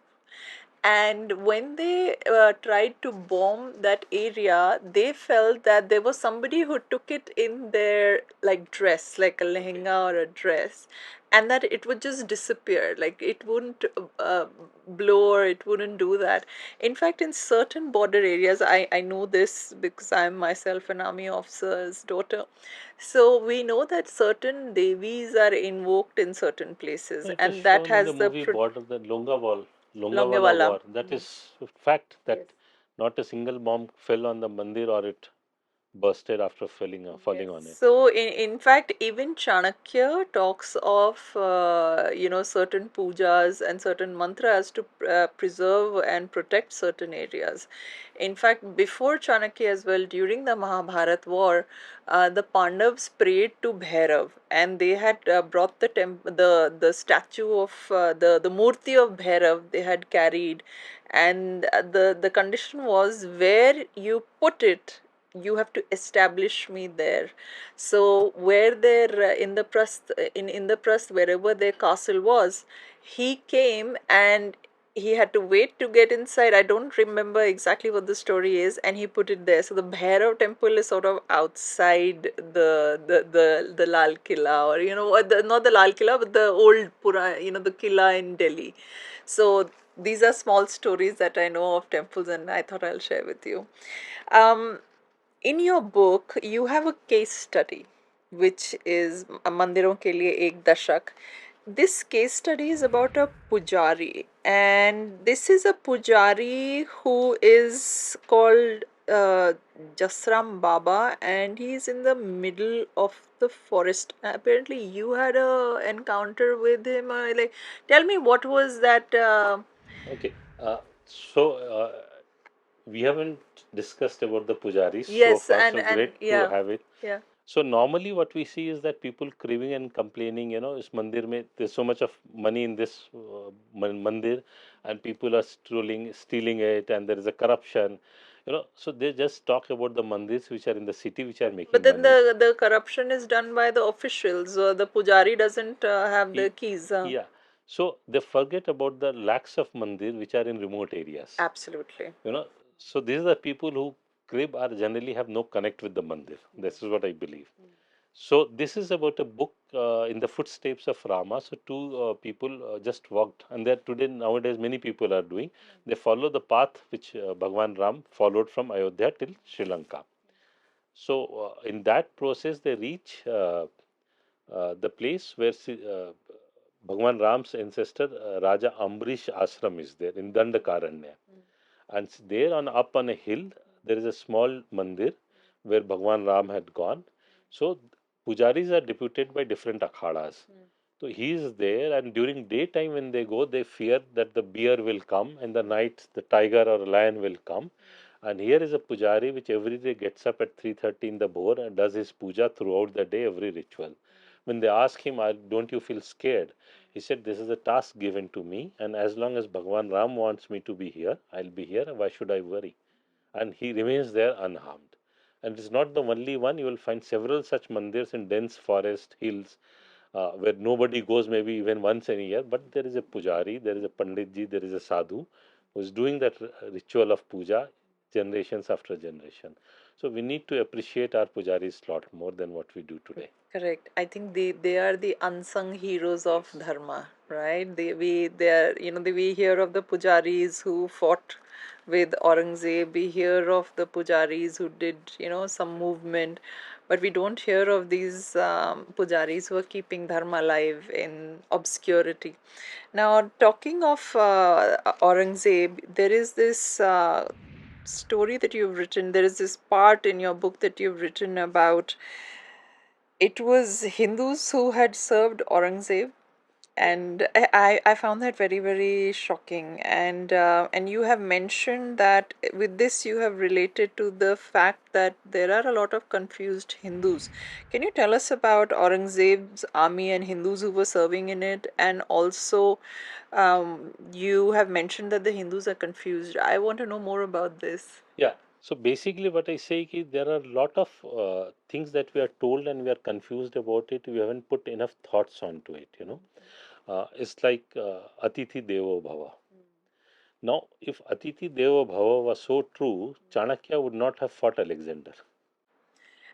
And when they tried to bomb that area, they felt that there was somebody who took it in their like dress, like a lehenga or a dress, and that it would just disappear, like it wouldn't blow or it wouldn't do that. In fact, in certain border areas, I know this because I'm myself an army officer's daughter, so we know that certain devis are invoked in certain places, It is and that shown in the has the movie Border, the Longawala Longewala. War. That is a fact that Yes. not a single bomb fell on the mandir or it bursted after Yes. falling on it. So in fact, even Chanakya talks of certain pujas and certain mantras to preserve and protect certain areas. In fact, before Chanakya as well, during the Mahabharat war, the Pandavas prayed to Bhairav, and they had brought the statue of the murti of Bhairav they had carried, and the condition was where you put it, you have to establish me there. So where their in Indraprasth, wherever their castle was, he came and he had to wait to get inside. I don't remember exactly what the story is, and he put it there. So the Bhairav temple is sort of outside the Lal Killa, or what, not the Lal Killa, but the old Pura, the Killa in Delhi. So these are small stories that I know of temples, and I thought I'll share with you. Um, in your book, you have a case study, which is Mandiron ke liye ek dashak. This case study is about a pujari, and this is a pujari who is called Jasram Baba, and he's in the middle of the forest. Apparently, you had a encounter with him. Like, tell me what was that? Okay, so we haven't discussed about the pujaris so Yes, far, and so and great to yeah, have it. yeah. So normally what we see is that people craving and complaining, is mandir mein, there's so much of money in this mandir and people are stealing it and there is a corruption, so they just talk about the mandirs which are in the city which are But making then money. the corruption is done by the officials. The pujari doesn't have the He, keys. yeah. So they forget about the lakhs of mandir which are in remote areas. Absolutely. You know, so these are the people who crib are generally have no connect with the mandir. This is what I believe. So this is about a book in the footsteps of Rama. So two people just walked, and there today nowadays many people are doing. They follow the path which Bhagwan Ram followed from Ayodhya till Sri Lanka. So in that process, they reach the place where Bhagwan Ram's ancestor Raja Ambrish Ashram is there in Dandakaranya. And there on up on a hill, there is a small mandir where Bhagwan Ram had gone. So pujaris are deputed by different akhadas. So he is there, and during daytime when they go, they fear that the bear will come, and the night the tiger or lion will come. And here is a pujari which every day gets up at 3:30 in the bhor and does his puja throughout the day, every ritual. When they ask him, "Don't you feel scared?" He said, "This is a task given to me, and as long as Bhagwan Ram wants me to be here, I'll be here. Why should I worry?" And he remains there unharmed. And it's not the only one. You will find several such mandirs in dense forest, hills, where nobody goes maybe even once in a year. But there is a pujari, there is a panditji, there is a sadhu who is doing that ritual of puja generations after generation. So we need to appreciate our pujaris a lot more than what we do today. Correct. I think they are the unsung heroes of Yes. dharma, right? They are we hear of the pujaris who fought with Aurangzeb. We hear of the pujaris who did some movement, but we don't hear of these pujaris who are keeping dharma alive in obscurity. Now, talking of Aurangzeb, there is this story that you've written. There is this part in your book that you've written about it was Hindus who had served Aurangzeb, And I found that very, very shocking. And you have mentioned that with this you have related to the fact that there are a lot of confused Hindus. Can you tell us about Aurangzeb's army and Hindus who were serving in it? And also, you have mentioned that the Hindus are confused. I want to know more about this. Yeah. So basically, what I say is there are a lot of things that we are told and we are confused about it. We haven't put enough thoughts onto it. It's like Atithi Devo Bhava. Now, if Atithi Devo Bhava was so true, Chanakya would not have fought Alexander.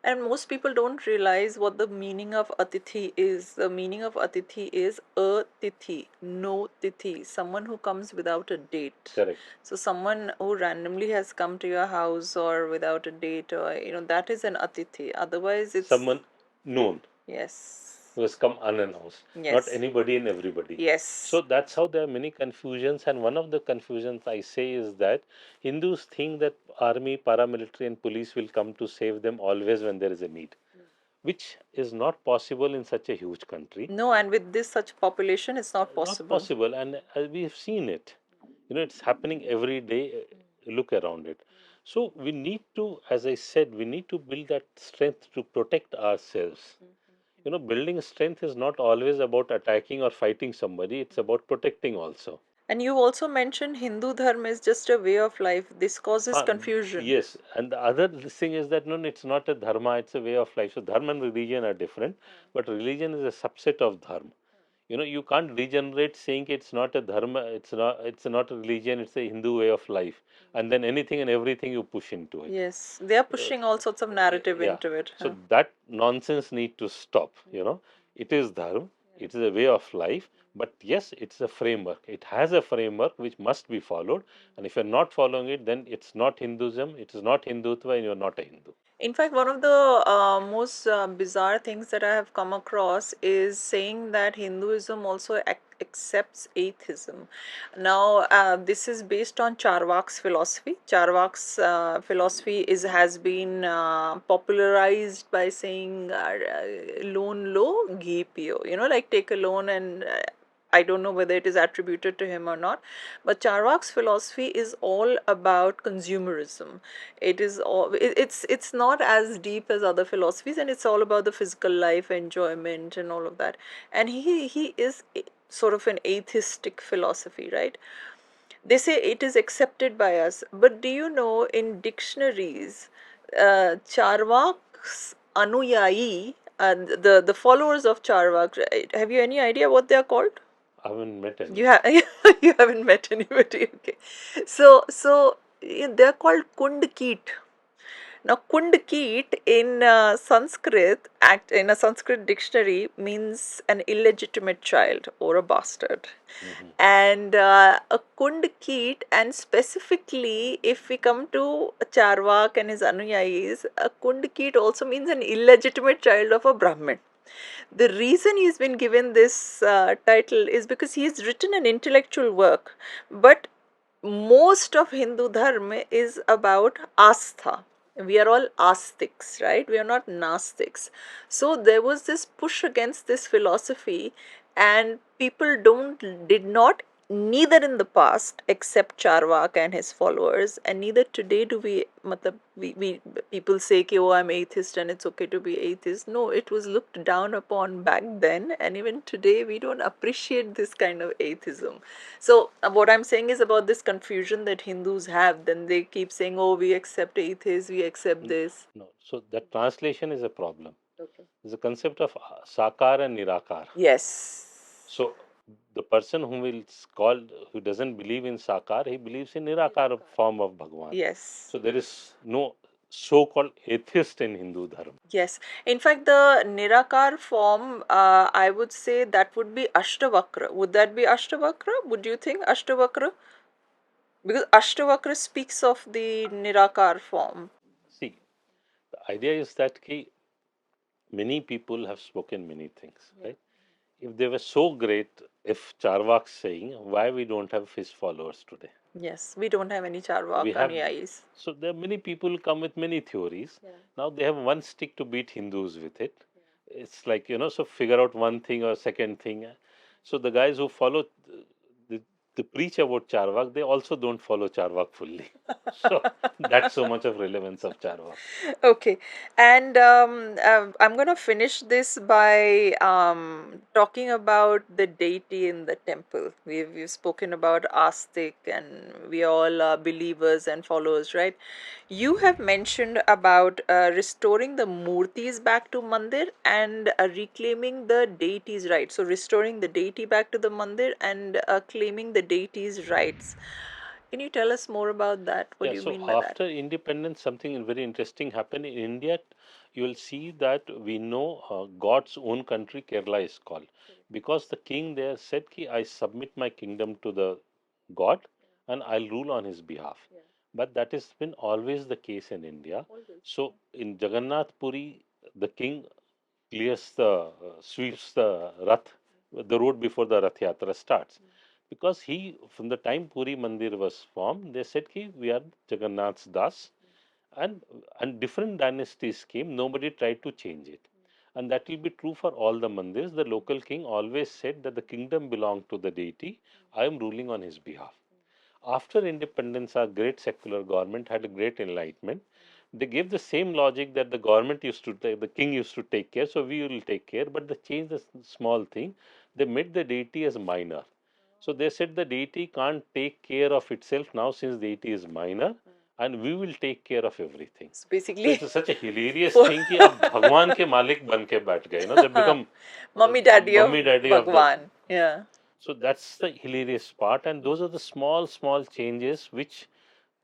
And most people don't realize what the meaning of Atithi is. The meaning of Atithi is a tithi, no tithi, someone who comes without a date. Correct. So someone who randomly has come to your house or without a date, or that is an Atithi. Otherwise, it's Someone known yes. who has come unannounced, not Yes. anybody and everybody. Yes. So that's how there are many confusions, and one of the confusions I say is that Hindus think that army, paramilitary, and police will come to save them always when there is a need, which is not possible in such a huge country. No, and with this such population, it's not Not possible. possible, and we have seen it. It's happening every day. Look around it. So we need to, as I said, we need to build that strength to protect ourselves. Building strength is not always about attacking or fighting somebody, it's about protecting also. And you also mentioned Hindu Dharma is just a way of life. This causes Ah, confusion. yes, and the other thing is that no, it's not a dharma, it's a way of life. So, dharma and religion are different, but religion is a subset of dharma. You can't regenerate saying it's not a dharma, it's not a religion, it's a Hindu way of life, and then anything and everything you push into it. Yes, they are pushing all sorts of narrative Yeah. into it. So that nonsense need to stop. It is dharma, it is a way of life, but yes, it's a framework. It has a framework which must be followed, and if you're not following it, then it's not Hinduism, it is not Hindutva, and you're not a Hindu. In fact, one of the most bizarre things that I have come across is saying that Hinduism also accepts atheism. Now, this is based on Charvak's philosophy. Charvak's philosophy has been popularized by saying loan lo, ghee pio. Like take a loan and I don't know whether it is attributed to him or not, but Charvak's philosophy is all about consumerism. It's not as deep as other philosophies, and it's all about the physical life, enjoyment, and all of that. And he is sort of an atheistic philosophy, right? They say it is accepted by us, but do you know in dictionaries, Charvak's anuyayi, the followers of Charvak, right? Have you any idea what they are called? I haven't met any. You haven't met anybody. Okay, so they're called Kundkit. Now, Kundkit in Sanskrit, in a Sanskrit dictionary, means an illegitimate child or a bastard. And a Kundkit, and specifically, if we come to Charvak and his Anuyayis, a Kundkit also means an illegitimate child of a Brahmin. The reason he's been given this title is because he's written an intellectual work, but most of Hindu Dharma is about astha. We are all astics, right? We are not nastics. So there was this push against this philosophy, and people did not, neither in the past except Charvak and his followers, and neither today do we people say ki, oh, I'm atheist and it's okay to be atheist. No, it was looked down upon back then, and even today we don't appreciate this kind of atheism. So what I'm saying is about this confusion that Hindus have. Then they keep saying, oh, we accept atheists, we accept this. No, so that translation is a problem. Okay. There's a concept of sakar and nirakar. Yes. So the person who doesn't believe in sakar, he believes in nirakar form of Bhagwan. Yes. So there is no so-called atheist in Hindu dharma. Yes. In fact, the Nirakar form, I would say that would be Ashtavakra. Would that be Ashtavakra? Would you think Ashtavakra? Because Ashtavakra speaks of the Nirakar form. See, the idea is that many people have spoken many things, right? If they were so great, if Charvak's saying, why we don't have his followers today? Yes, we don't have any Charvak We have, Anuyayis. so there are many people come with many theories. Now they have one stick to beat Hindus with it. It's like, so figure out one thing or second thing. So the guys who follow the, the preach about Charvak, they also don't follow Charvak fully. So that's so much of relevance of Charvak. Okay, and I'm going to finish this by talking about the deity in the temple. We've spoken about Astik, and we all are believers and followers, right? You have mentioned about restoring the murtis back to mandir and reclaiming the deity's rights. So restoring the deity back to the mandir and claiming the deity's rights. Can you tell us more about that? What Yeah, do you so mean by that? after independence, something very interesting happened in India. You will see that we know God's own country, Kerala is called, because the king there said, "Ki I submit my kingdom to the God, and I'll rule on his behalf." But that has been always the case in India. So in Jagannath Puri, the king clears the sweeps the Rath, the road before the Rath Yatra starts. Because he, from the time Puri Mandir was formed, they said ki we are Jagannath's Das, and different dynasties came. Nobody tried to change it, and that will be true for all the mandirs. The local king always said that the kingdom belonged to the deity. I am ruling on his behalf. After independence, our great secular government had a great enlightenment. They gave the same logic that the government used to take, the king used to take care, so we will take care, but they changed the small thing. They made the deity as minor. So they said the deity can't take care of itself now since deity is minor, and we will take care of everything. So So basically, it's such a hilarious for thing कि अब भगवान के मालिक बन के बैठ गए. They become Mummy Daddy of mummy daddy of the. Bhagwan. Yeah. So that's the hilarious part, and those are the small changes which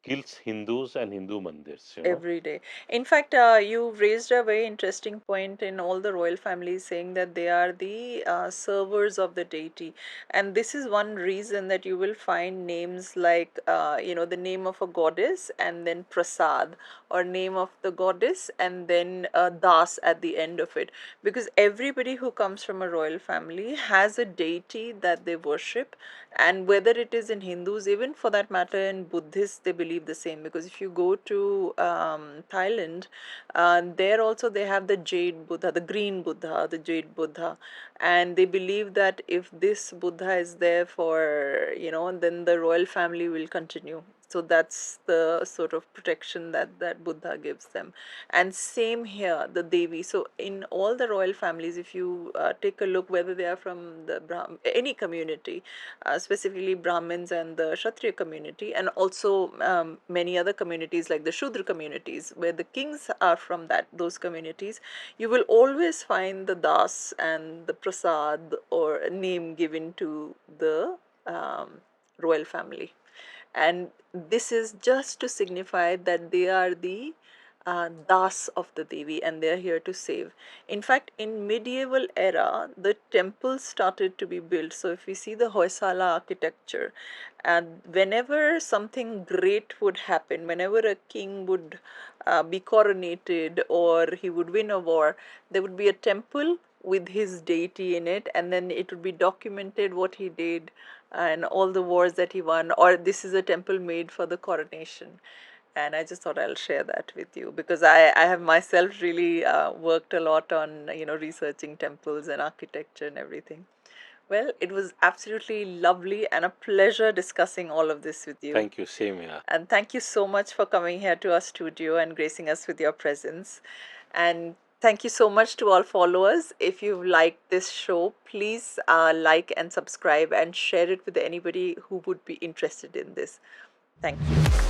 kills Hindus and Hindu mandirs. Every day. In fact, you raised a very interesting point in all the royal families saying that they are the servers of the deity. And this is one reason that you will find names like, the name of a goddess and then Prasad, or name of the goddess and then Das at the end of it. Because everybody who comes from a royal family has a deity that they worship, and whether it is in Hindus, even for that matter in Buddhists, they believe the same. Because if you go to Thailand, there also they have the jade Buddha, the green Buddha, the jade Buddha, and they believe that if this Buddha is there for, then the royal family will continue. So that's the sort of protection that Buddha gives them. And same here, the Devi. So in all the royal families, if you take a look, whether they are from the any community, specifically Brahmins and the Kshatriya community, and also many other communities like the Shudra communities, where the kings are from those communities, you will always find the Das and the Prasad or a name given to the royal family. And this is just to signify that they are the das of the Devi, and they are here to save. In fact, in medieval era, the temples started to be built. So if we see the Hoysala architecture, and whenever something great would happen, whenever a king would be coronated or he would win a war, there would be a temple with his deity in it, and then it would be documented what he did and all the wars that he won, or this is a temple made for the coronation. And I just thought I'll share that with you, because I have myself really worked a lot on researching temples and architecture and everything. Well, it was absolutely lovely and a pleasure discussing all of this with you. Thank you. Same here. And thank you so much for coming here to our studio and gracing us with your presence. And thank you so much to all followers. If you've liked this show, please like and subscribe and share it with anybody who would be interested in this. Thank you.